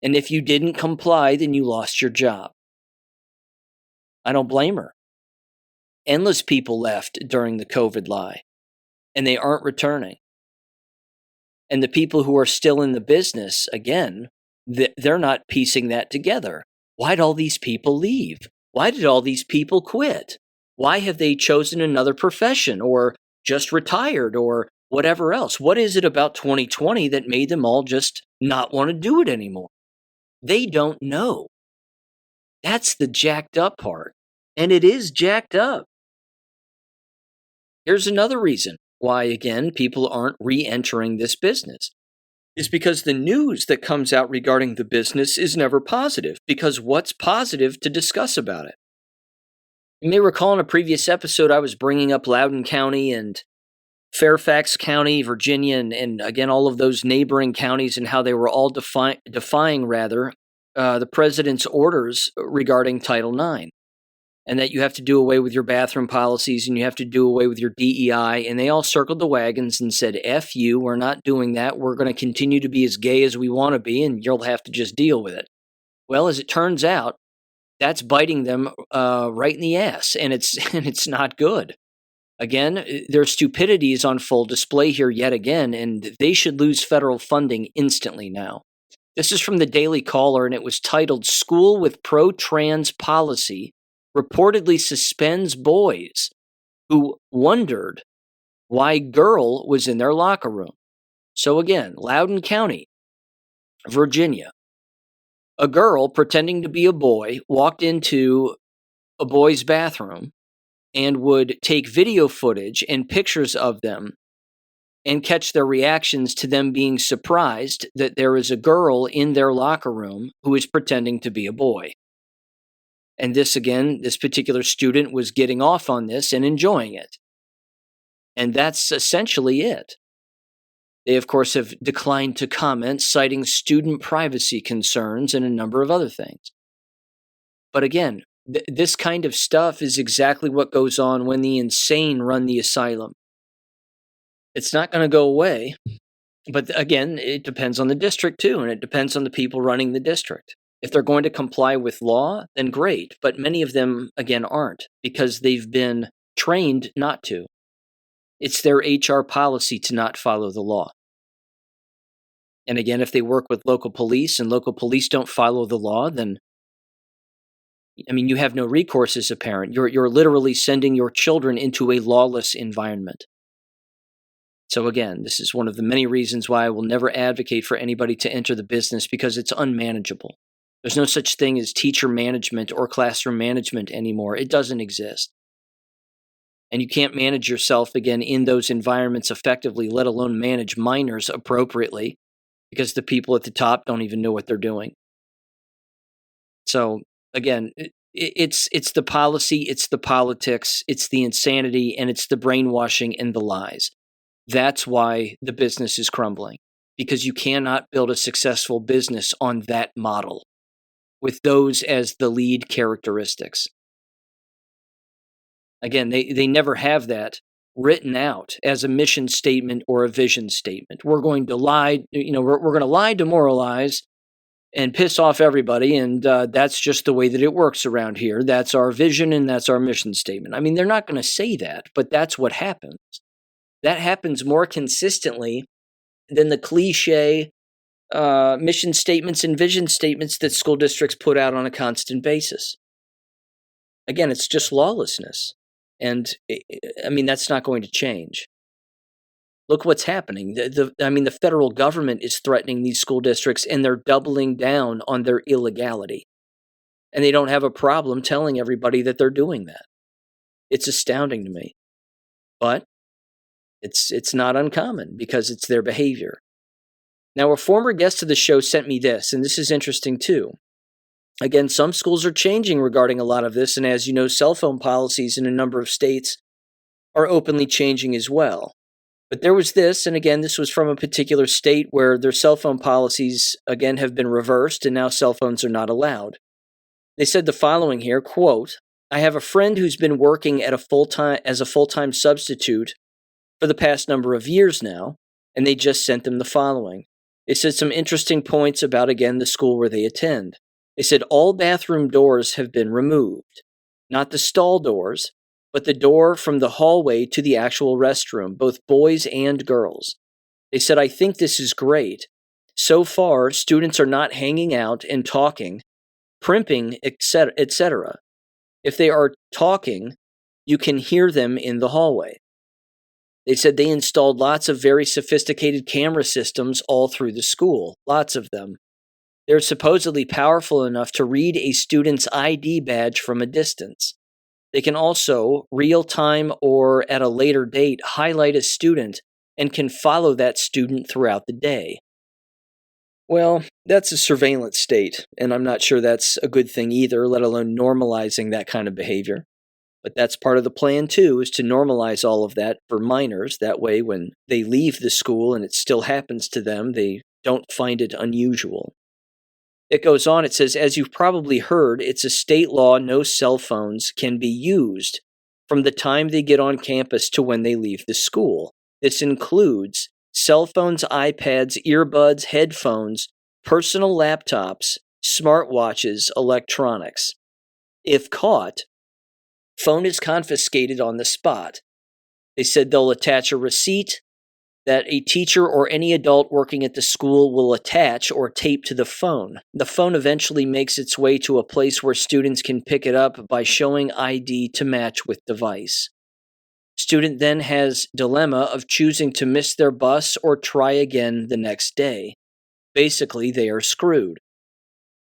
And if you didn't comply, then you lost your job. I don't blame her. Endless people left during the COVID lie, and they aren't returning. And the people who are still in the business, again, they're not piecing that together. Why'd all these people leave? Why did all these people quit? Why have they chosen another profession or just retired or whatever else? What is it about 2020 that made them all just not want to do it anymore? They don't know. That's the jacked up part. And it is jacked up. Here's another reason why, again, people aren't re-entering this business. Is because the news that comes out regarding the business is never positive. Because what's positive to discuss about it? You may recall in a previous episode, I was bringing up Loudoun County and Fairfax County, Virginia, and again, all of those neighboring counties and how they were all defying the president's orders regarding Title IX. And that you have to do away with your bathroom policies and you have to do away with your DEI. And they all circled the wagons and said, F you, we're not doing that. We're going to continue to be as gay as we want to be, and you'll have to just deal with it. Well, as it turns out, that's biting them right in the ass, and it's not good. Again, their stupidity is on full display here yet again, and they should lose federal funding instantly now. This is from the Daily Caller, and it was titled, School with Pro-Trans Policy Reportedly Suspends Boys Who Wondered Why Girl Was in Their Locker Room. So again, Loudoun County, Virginia. A girl pretending to be a boy walked into a boy's bathroom and would take video footage and pictures of them and catch their reactions to them being surprised that there is a girl in their locker room who is pretending to be a boy. And this particular student was getting off on this and enjoying it. And that's essentially it. They, of course, have declined to comment, citing student privacy concerns and a number of other things. But again, this kind of stuff is exactly what goes on when the insane run the asylum. It's not going to go away. But again, it depends on the district too, and it depends on the people running the district. If they're going to comply with law, then great. But many of them, again, aren't because they've been trained not to. It's their HR policy to not follow the law. And again, if they work with local police and local police don't follow the law, then, you have no recourse as a parent. You're literally sending your children into a lawless environment. So again, this is one of the many reasons why I will never advocate for anybody to enter the business because it's unmanageable. There's no such thing as teacher management or classroom management anymore. It doesn't exist. And you can't manage yourself, again, in those environments effectively, let alone manage minors appropriately, because the people at the top don't even know what they're doing. So, again, it's the policy, it's the politics, it's the insanity, and it's the brainwashing and the lies. That's why the business is crumbling, because you cannot build a successful business on that model with those as the lead characteristics. Again, they never have that written out as a mission statement or a vision statement. We're going to lie, we're going to lie, demoralize, and piss off everybody, and that's just the way that it works around here. That's our vision and that's our mission statement. They're not going to say that, but that's what happens. That happens more consistently than the cliche mission statements and vision statements that school districts put out on a constant basis. Again, it's just lawlessness. And I mean, that's not going to change. Look what's happening. The federal government is threatening these school districts, and they're doubling down on their illegality. And they don't have a problem telling everybody that they're doing that. It's astounding to me. But it's not uncommon because it's their behavior. Now, a former guest of the show sent me this, and this is interesting too. Again, some schools are changing regarding a lot of this, and as you know, cell phone policies in a number of states are openly changing as well. But there was this, and again, this was from a particular state where their cell phone policies, again, have been reversed, and now cell phones are not allowed. They said the following here, quote, "I have a friend who's been working as a full-time substitute for the past number of years now, and they just sent them the following. They said some interesting points about, again, the school where they attend. They said all bathroom doors have been removed. Not the stall doors, but the door from the hallway to the actual restroom, both boys and girls. They said, I think this is great. So far, students are not hanging out and talking, primping, etc. If they are talking, you can hear them in the hallway. They said they installed lots of very sophisticated camera systems all through the school, lots of them. They're supposedly powerful enough to read a student's ID badge from a distance. They can also, real time or at a later date, highlight a student and can follow that student throughout the day." Well, that's a surveillance state, and I'm not sure that's a good thing either, let alone normalizing that kind of behavior. But that's part of the plan too, is to normalize all of that for minors. That way, when they leave the school and it still happens to them, they don't find it unusual. It goes on, it says, as you've probably heard, it's a state law no cell phones can be used from the time they get on campus to when they leave the school. This includes cell phones, iPads, earbuds, headphones, personal laptops, smartwatches, electronics. If caught, phone is confiscated on the spot. They said they'll attach a receipt that a teacher or any adult working at the school will attach or tape to the phone. The phone eventually makes its way to a place where students can pick it up by showing ID to match with device. Student then has dilemma of choosing to miss their bus or try again the next day. Basically, they are screwed.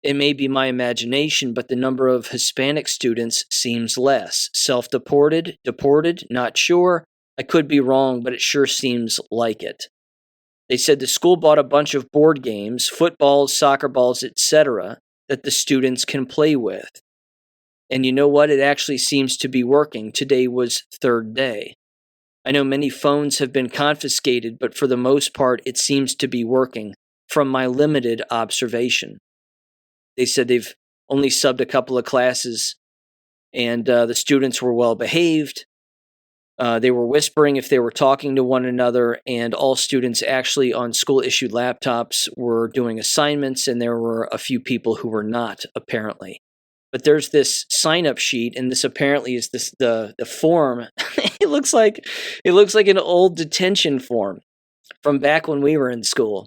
It may be my imagination, but the number of Hispanic students seems less. Self-deported, deported, not sure. I could be wrong, but it sure seems like it. They said the school bought a bunch of board games, footballs, soccer balls, etc., that the students can play with. And you know what? It actually seems to be working. Today was third day. I know many phones have been confiscated, but for the most part, it seems to be working from my limited observation. They said they've only subbed a couple of classes, and the students were well behaved. They were whispering if they were talking to one another, and all students actually on school-issued laptops were doing assignments, and there were a few people who were not, apparently. But there's this sign-up sheet, and this apparently is the form. It looks like an old detention form from back when we were in school.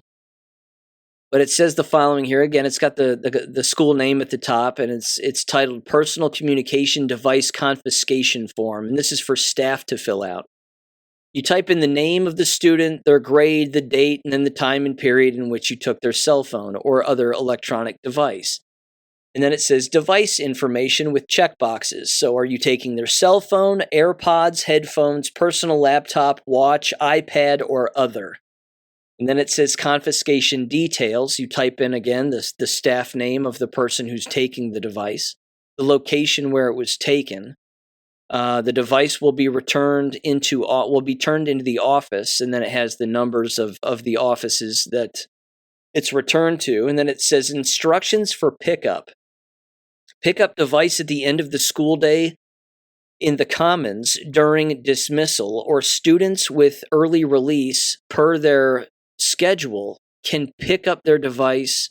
But it says the following here. Again, it's got the school name at the top, and it's titled Personal Communication Device Confiscation Form, and this is for staff to fill out. You type in the name of the student, their grade, the date, and then the time and period in which you took their cell phone or other electronic device. And then it says device information with checkboxes. So are you taking their cell phone, AirPods, headphones, personal laptop, watch, iPad, or other? And then it says confiscation details. You type in, again, the staff name of the person who's taking the device, the location where it was taken. The device will be turned into the office, and then it has the numbers of the offices that it's returned to. And then it says instructions for pickup. Pick up device at the end of the school day in the commons during dismissal, or students with early release per their schedule can pick up their device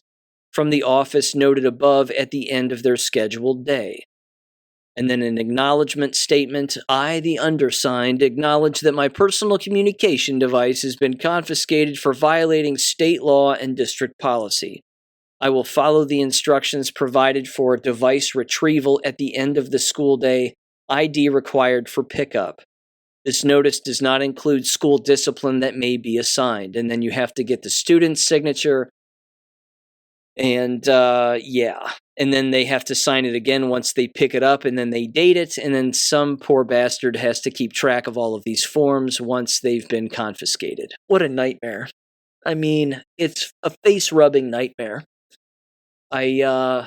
from the office noted above at the end of their scheduled day. And then an acknowledgement statement. I, the undersigned, acknowledge that my personal communication device has been confiscated for violating state law and district policy. I will follow the instructions provided for device retrieval at the end of the school day, ID required for pickup. This notice does not include school discipline that may be assigned. And then you have to get the student's signature. And and then they have to sign it again once they pick it up, and then they date it, and then some poor bastard has to keep track of all of these forms once they've been confiscated. What a nightmare. I mean, it's a face-rubbing nightmare. Talk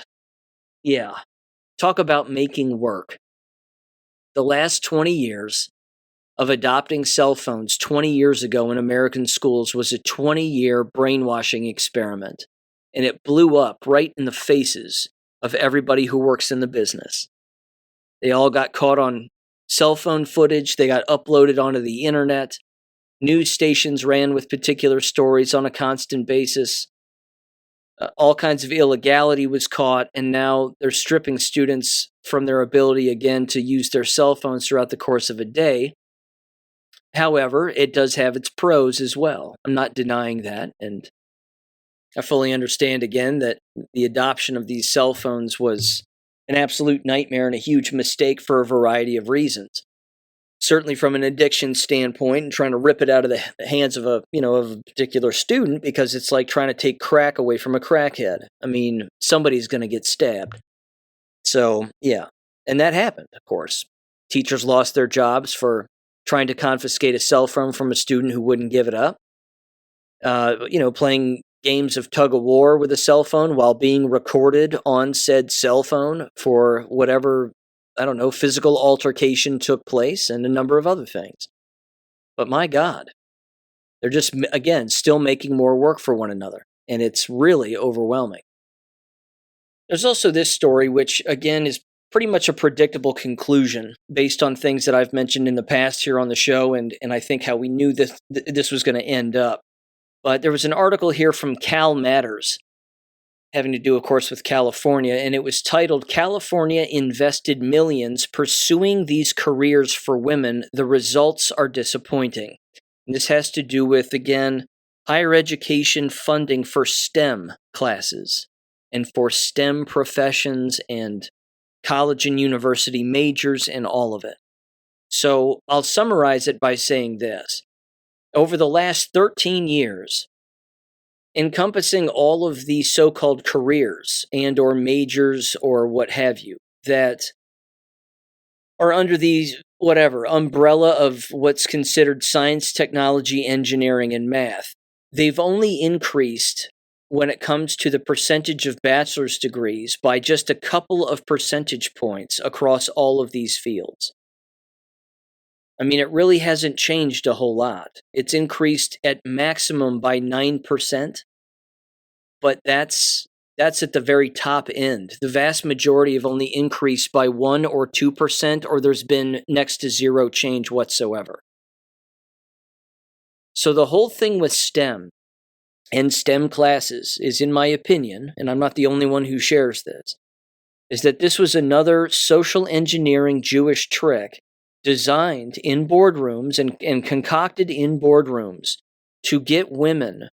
about making work. The last 20 years of adopting cell phones 20 years ago in American schools was a 20-year brainwashing experiment. And it blew up right in the faces of everybody who works in the business. They all got caught on cell phone footage. They got uploaded onto the internet. News stations ran with particular stories on a constant basis. All kinds of illegality was caught, and now they're stripping students from their ability again to use their cell phones throughout the course of a day. However, it does have its pros as well. I'm not denying that, and I fully understand, again, that the adoption of these cell phones was an absolute nightmare and a huge mistake for a variety of reasons. Certainly from an addiction standpoint, and trying to rip it out of the hands of a particular student, because it's like trying to take crack away from a crackhead. I mean, somebody's going to get stabbed. So, yeah. And that happened, of course. Teachers lost their jobs for trying to confiscate a cell phone from a student who wouldn't give it up. Playing games of tug-of-war with a cell phone while being recorded on said cell phone for whatever, physical altercation took place, and a number of other things. But my God, they're just, again, still making more work for one another, and it's really overwhelming. There's also this story, which, again, is pretty much a predictable conclusion based on things that I've mentioned in the past here on the show, and I think how we knew this was going to end up. But there was an article here from Cal Matters, having to do, of course, with California, and it was titled, California Invested Millions Pursuing These Careers for Women. The Results Are Disappointing. And this has to do with, again, higher education funding for STEM classes and for STEM professions and college and university majors and all of it. So I'll summarize it by saying this. Over the last 13 years, encompassing all of these so-called careers and or majors or what have you that are under the umbrella of what's considered science, technology, engineering, and math, they've only increased when it comes to the percentage of bachelor's degrees by just a couple of percentage points across all of these fields. I mean, it really hasn't changed a whole lot. It's increased at maximum by 9%, but that's at the very top end. The vast majority have only increased by 1 or 2%, or there's been next to zero change whatsoever. So the whole thing with STEM and STEM classes is, in my opinion, and I'm not the only one who shares this, is that this was another social engineering Jewish trick designed in boardrooms and concocted in boardrooms to get women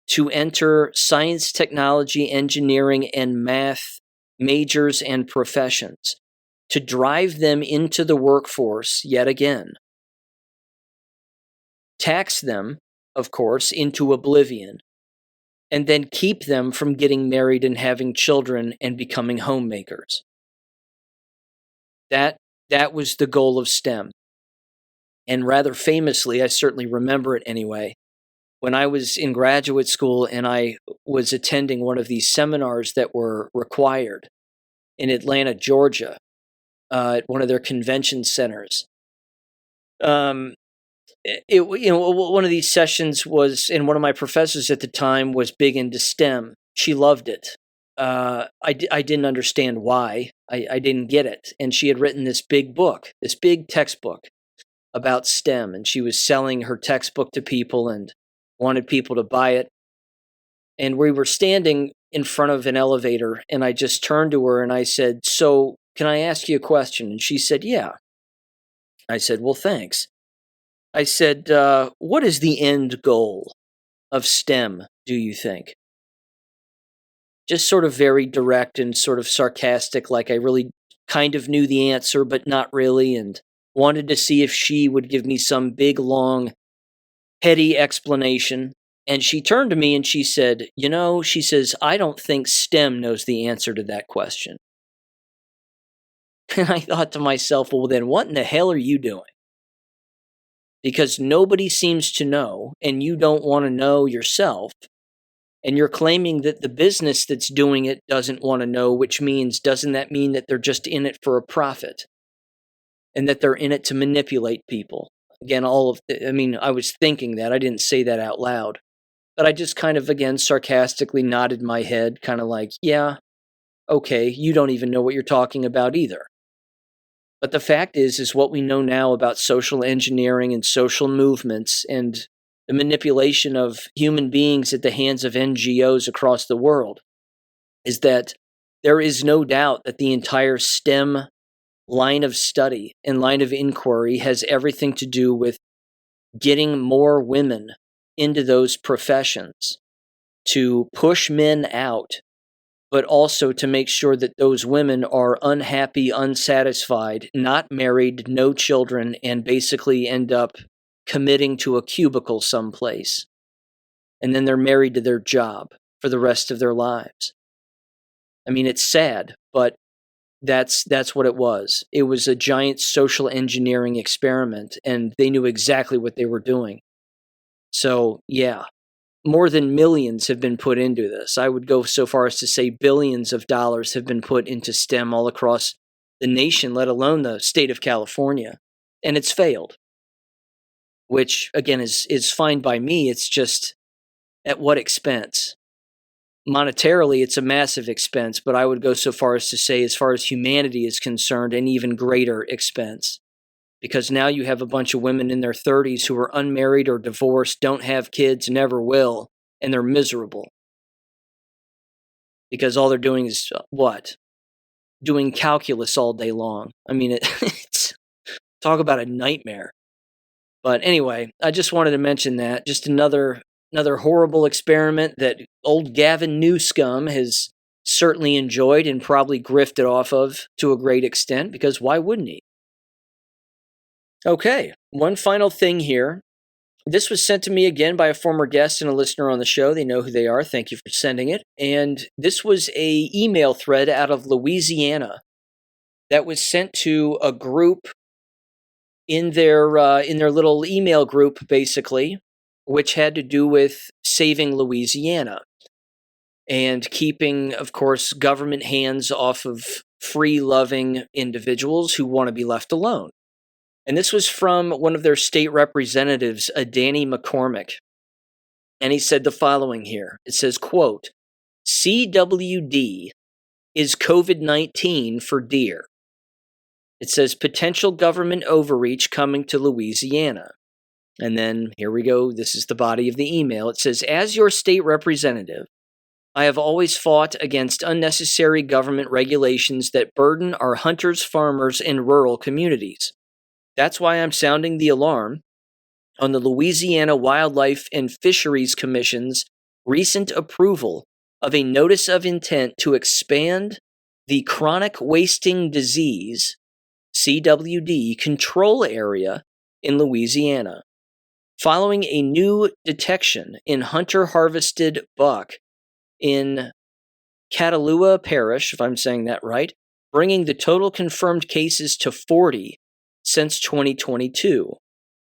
to enter science, technology, engineering, and math majors and professions, to drive them into the workforce yet again. Tax them, of course, into oblivion, and then keep them from getting married and having children and becoming homemakers. That was the goal of STEM. And rather famously, I certainly remember it anyway, when I was in graduate school and I was attending one of these seminars that were required in Atlanta, Georgia, at one of their convention centers. One of these sessions was, and one of my professors at the time was big into STEM. She loved it. I didn't understand why. I didn't get it. And she had written this big book, this big textbook about STEM, and she was selling her textbook to people and wanted people to buy it. And we were standing in front of an elevator, and I just turned to her and I said, "So can I ask you a question? And she said, yeah. I said, well, thanks. I said, what is the end goal of STEM, do you think? Just sort of very direct and sort of sarcastic, like I really kind of knew the answer, but not really, and wanted to see if she would give me some big, long, heady explanation. And she turned to me and she said, she says, I don't think STEM knows the answer to that question. And I thought to myself, well, then what in the hell are you doing? Because nobody seems to know, and you don't want to know yourself, and you're claiming that the business that's doing it doesn't want to know, which means, doesn't that mean that they're just in it for a profit? And that they're in it to manipulate people? Again, I was thinking that. I didn't say that out loud. But I just kind of, again, sarcastically nodded my head, kind of like, yeah, okay, you don't even know what you're talking about either. But the fact is what we know now about social engineering and social movements and the manipulation of human beings at the hands of NGOs across the world is that there is no doubt that the entire STEM line of study and line of inquiry has everything to do with getting more women into those professions to push men out, but also to make sure that those women are unhappy, unsatisfied, not married, no children, and basically end up committing to a cubicle someplace. And then they're married to their job for the rest of their lives. I mean, it's sad, but that's what it was. It was a giant social engineering experiment, and they knew exactly what they were doing. So, yeah. More than millions have been put into this. I would go so far as to say billions of dollars have been put into STEM all across the nation, let alone the state of California. And it's failed. Which, again, is fine by me. It's just, at what expense? Monetarily, it's a massive expense, but I would go so far as to say, as far as humanity is concerned, an even greater expense. Because now you have a bunch of women in their 30s who are unmarried or divorced, don't have kids, never will, and they're miserable. Because all they're doing is, what? Doing calculus all day long. I mean, it's talk about a nightmare. But anyway, I just wanted to mention that. Just another horrible experiment that old Gavin Newscum has certainly enjoyed and probably grifted off of to a great extent, because why wouldn't he? Okay, one final thing here. This was sent to me again by a former guest and a listener on the show. They know who they are. Thank you for sending it. And this was a email thread out of Louisiana that was sent to a group in their little email group, basically, which had to do with saving Louisiana and keeping, of course, government hands off of free-loving individuals who want to be left alone. And this was from one of their state representatives, Danny McCormick. And he said the following here. It says, quote, CWD is COVID-19 for deer. It says potential government overreach coming to Louisiana. And then here we go. This is the body of the email. It says, as your state representative, I have always fought against unnecessary government regulations that burden our hunters, farmers, and rural communities. That's why I'm sounding the alarm on the Louisiana Wildlife and Fisheries Commission's recent approval of a notice of intent to expand the chronic wasting disease, CWD, control area in Louisiana, following a new detection in hunter-harvested buck in Catalua Parish, if I'm saying that right, bringing the total confirmed cases to 40 since 2022.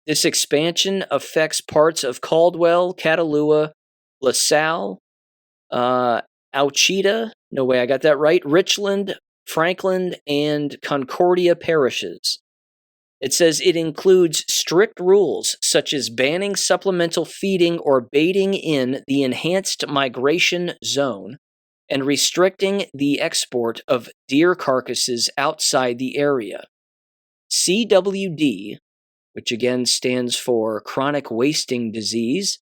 This expansion affects parts of Caldwell, Catalua, LaSalle, Ouachita, no way I got that right, Richland, Franklin, and Concordia parishes. It says it includes strict rules such as banning supplemental feeding or baiting in the enhanced migration zone and restricting the export of deer carcasses outside the area. CWD, which again stands for chronic wasting disease,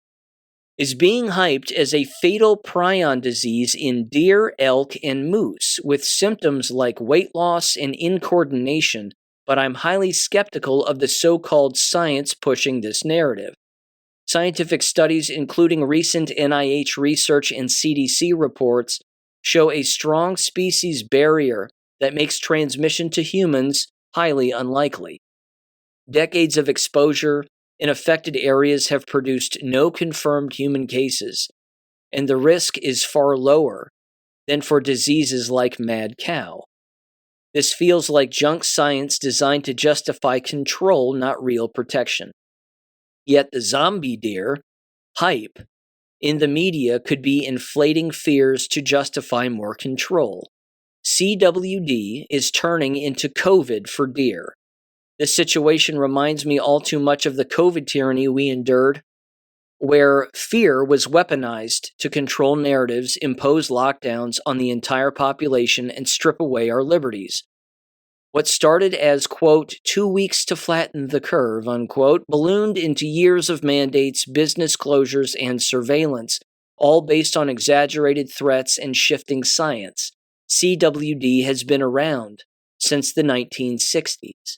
is being hyped as a fatal prion disease in deer, elk, and moose, with symptoms like weight loss and incoordination, but I'm highly skeptical of the so-called science pushing this narrative. Scientific studies, including recent NIH research and CDC reports, show a strong species barrier that makes transmission to humans highly unlikely. Decades of exposure in affected areas have produced no confirmed human cases, and the risk is far lower than for diseases like mad cow. This feels like junk science designed to justify control, not real protection. Yet the zombie deer hype in the media could be inflating fears to justify more control. CWD is turning into COVID for deer. This situation reminds me all too much of the COVID tyranny we endured, where fear was weaponized to control narratives, impose lockdowns on the entire population, and strip away our liberties. What started as, quote, 2 weeks to flatten the curve, unquote, ballooned into years of mandates, business closures, and surveillance, all based on exaggerated threats and shifting science. CWD has been around since the 1960s.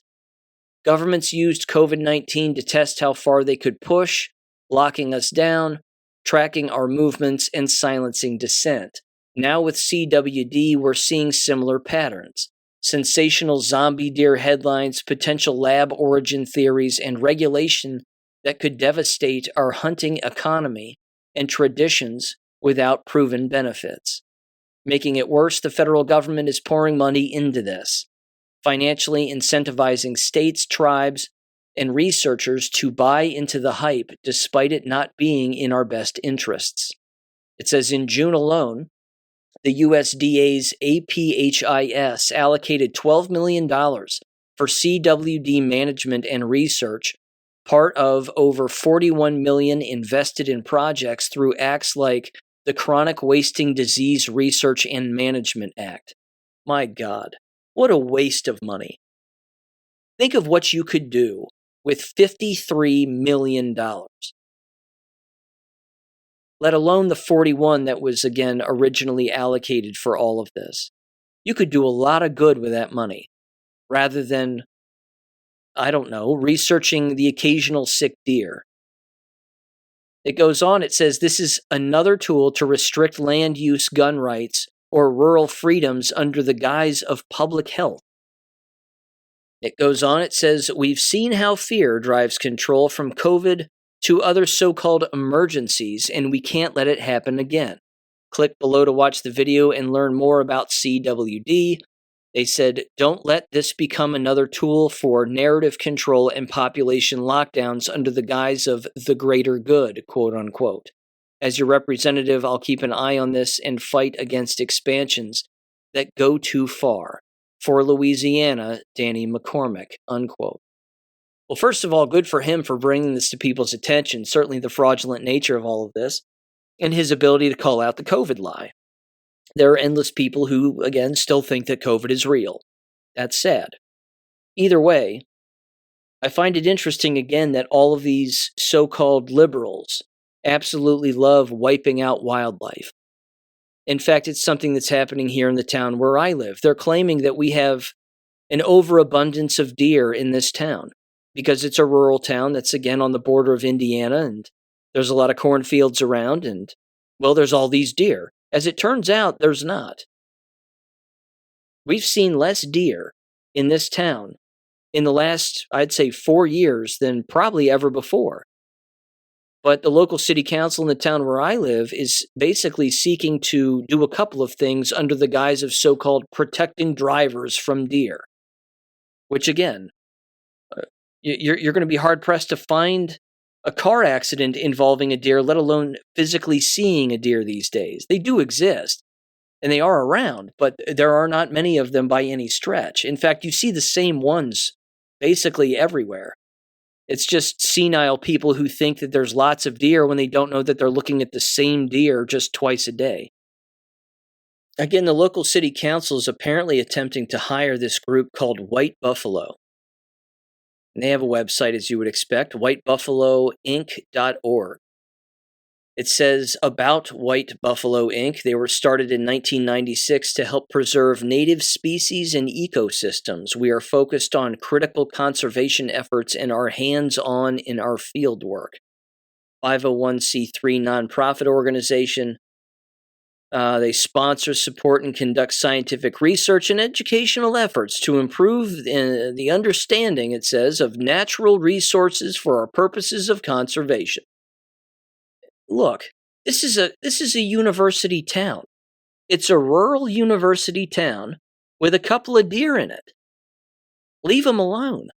Governments used COVID-19 to test how far they could push, locking us down, tracking our movements, and silencing dissent. Now with CWD, we're seeing similar patterns. Sensational zombie deer headlines, potential lab origin theories, and regulation that could devastate our hunting economy and traditions without proven benefits. Making it worse, the federal government is pouring money into this, financially incentivizing states, tribes, and researchers to buy into the hype despite it not being in our best interests. It says in June alone, the USDA's APHIS allocated $12 million for CWD management and research, part of over $41 million invested in projects through acts like the Chronic Wasting Disease Research and Management Act. My God, what a waste of money. Think of what you could do with $53 million. Let alone the 41 that was, again, originally allocated for all of this. You could do a lot of good with that money, rather than, I don't know, researching the occasional sick deer. It goes on, it says, this is another tool to restrict land use, gun rights, or rural freedoms under the guise of public health. It goes on, it says, we've seen how fear drives control from COVID to other so-called emergencies, and we can't let it happen again. Click below to watch the video and learn more about CWD. They said, don't let this become another tool for narrative control and population lockdowns under the guise of the greater good, quote unquote. As your representative, I'll keep an eye on this and fight against expansions that go too far. For Louisiana, Danny McCormick, unquote. Well, first of all, good for him for bringing this to people's attention, certainly the fraudulent nature of all of this, and his ability to call out the COVID lie. There are endless people who, again, still think that COVID is real. That's sad. Either way, I find it interesting, again, that all of these so-called liberals absolutely love wiping out wildlife. In fact, it's something that's happening here in the town where I live. They're claiming that we have an overabundance of deer in this town because it's a rural town that's, again, on the border of Indiana, and there's a lot of cornfields around, and, well, there's all these deer. As it turns out, there's not. We've seen less deer in this town in the last, I'd say, 4 years than probably ever before. But the local city council in the town where I live is basically seeking to do a couple of things under the guise of so-called protecting drivers from deer. Which, again, you're going to be hard-pressed to find a car accident involving a deer, let alone physically seeing a deer these days. They do exist, and they are around, but there are not many of them by any stretch. In fact, you see the same ones basically everywhere. It's just senile people who think that there's lots of deer when they don't know that they're looking at the same deer just twice a day. Again, the local city council is apparently attempting to hire this group called White Buffalo. And they have a website, as you would expect, whitebuffaloinc.org. It says about White Buffalo Inc. They were started in 1996 to help preserve native species and ecosystems. We are focused on critical conservation efforts and are hands-on in our field work. 501c3 nonprofit organization. They sponsor, support, and conduct scientific research and educational efforts to improve the understanding, it says, of natural resources for our purposes of conservation. Look, this is a university town. It's a rural university town with a couple of deer in it. Leave them alone.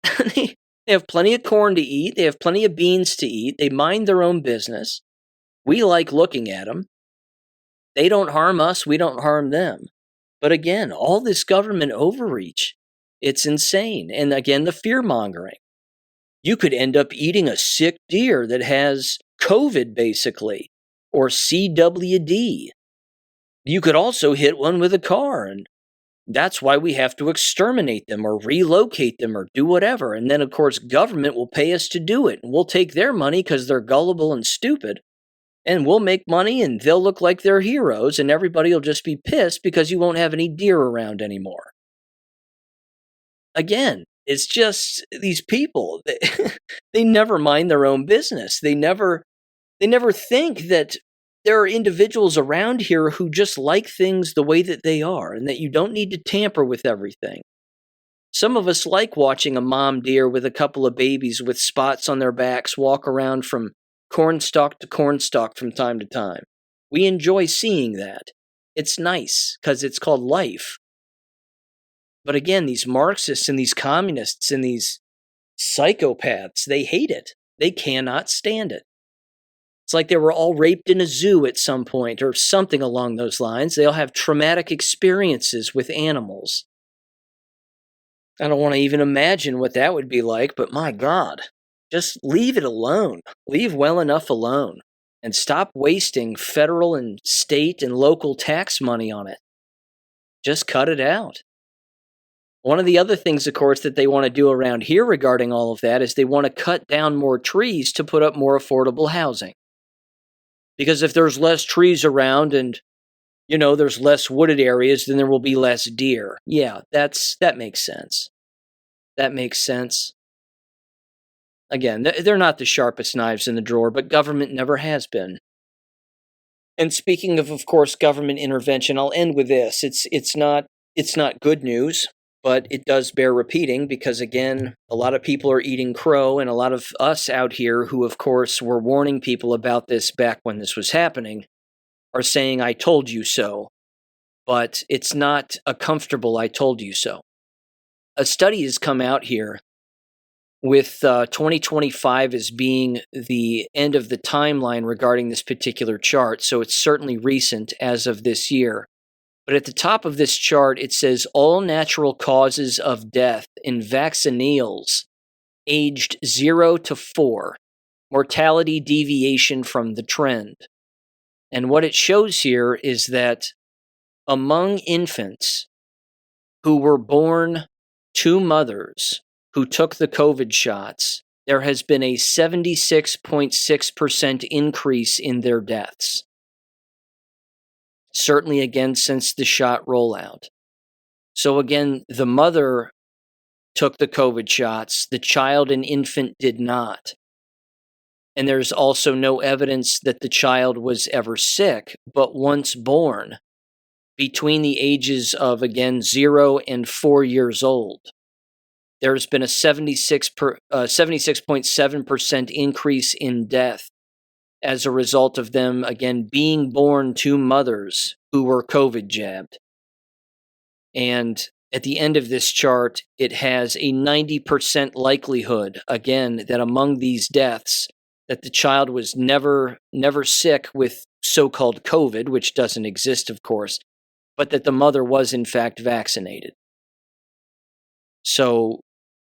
They have plenty of corn to eat. They have plenty of beans to eat. They mind their own business. We like looking at them. They don't harm us. We don't harm them. But again, all this government overreach, it's insane. And again, the fear-mongering. You could end up eating a sick deer that has COVID, basically, or CWD. You could also hit one with a car, and that's why we have to exterminate them or relocate them or do whatever. And then, of course, government will pay us to do it. And we'll take their money because they're gullible and stupid. And we'll make money, and they'll look like they're heroes, and everybody will just be pissed because you won't have any deer around anymore. Again, it's just these people, they never mind their own business. They never think that there are individuals around here who just like things the way that they are and that you don't need to tamper with everything. Some of us like watching a mom deer with a couple of babies with spots on their backs walk around from cornstalk to cornstalk from time to time. We enjoy seeing that. It's nice because it's called life. But again, these Marxists and these communists and these psychopaths, they hate it. They cannot stand it. It's like they were all raped in a zoo at some point or something along those lines. They all have traumatic experiences with animals. I don't want to even imagine what that would be like, but my God, just leave it alone. Leave well enough alone. And stop wasting federal and state and local tax money on it. Just cut it out. One of the other things, of course, that they want to do around here regarding all of that is they want to cut down more trees to put up more affordable housing. Because if there's less trees around and, there's less wooded areas, then there will be less deer. Yeah, that makes sense. That makes sense. Again, they're not the sharpest knives in the drawer, but government never has been. And speaking of course, government intervention, I'll end with this. It's not good news, but it does bear repeating because, again, a lot of people are eating crow, and a lot of us out here who, of course, were warning people about this back when this was happening are saying, I told you so. But it's not a comfortable I told you so. A study has come out here with 2025 as being the end of the timeline regarding this particular chart, so it's certainly recent as of this year. But at the top of this chart, it says all natural causes of death in vaccinales aged 0 to 4, mortality deviation from the trend. And what it shows here is that among infants who were born to mothers who took the COVID shots, there has been a 76.6% increase in their deaths. Certainly, again, since the shot rollout. So again, the mother took the COVID shots, the child and infant did not. And there's also no evidence that the child was ever sick, but once born, between the ages of, again, 0 and 4 years old, there's been a 76.7% increase in death as a result of them, again, being born to mothers who were COVID jabbed. And at the end of this chart, it has a 90% likelihood, again, that among these deaths, that the child was never sick with so-called COVID, which doesn't exist, of course, but that the mother was, in fact, vaccinated. So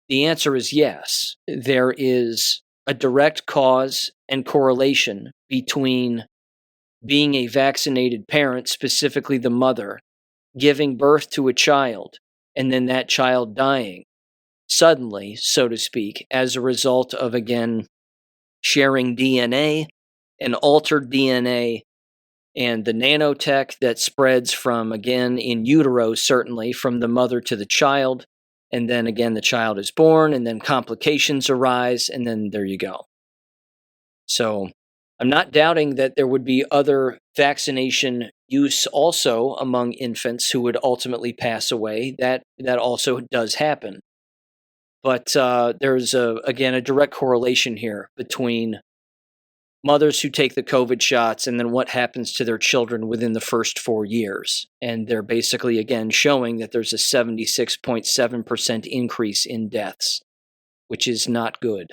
the answer is yes. There is a direct cause and correlation between being a vaccinated parent, specifically the mother, giving birth to a child, and then that child dying suddenly, so to speak, as a result of, again, sharing DNA and altered DNA and the nanotech that spreads from, again, in utero, certainly, from the mother to the child. And then again, the child is born, and then complications arise, and then there you go. So I'm not doubting that there would be other vaccination use also among infants who would ultimately pass away. That also does happen. But there's, again, a direct correlation here between mothers who take the COVID shots and then what happens to their children within the first 4 years. And they're basically, again, showing that there's a 76.7% increase in deaths, which is not good.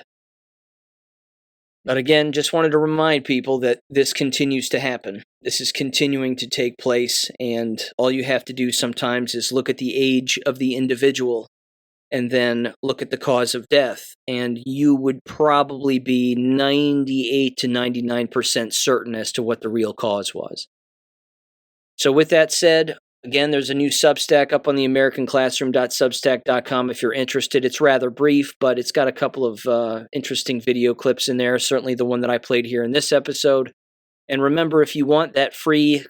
But again, just wanted to remind people that this continues to happen. This is continuing to take place, and all you have to do sometimes is look at the age of the individual and then look at the cause of death, and you would probably be 98 to 99% certain as to what the real cause was. So with that said, again, there's a new Substack up on the AmericanClassroom.substack.com if you're interested. It's rather brief, but it's got a couple of interesting video clips in there, certainly the one that I played here in this episode. And remember, if you want that free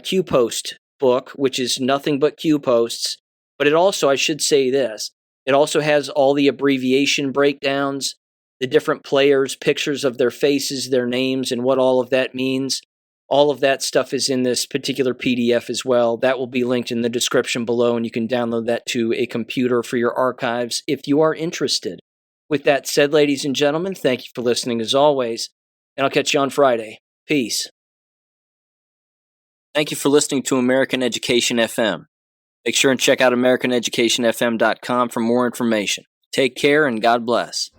Q Post book, which is nothing but Q Posts, but it also, I should say this, it also has all the abbreviation breakdowns, the different players, pictures of their faces, their names, and what all of that means. All of that stuff is in this particular PDF as well. That will be linked in the description below, and you can download that to a computer for your archives if you are interested. With that said, ladies and gentlemen, thank you for listening as always, and I'll catch you on Friday. Peace. Thank you for listening to American Education FM. Make sure and check out AmericanEducationFM.com for more information. Take care and God bless.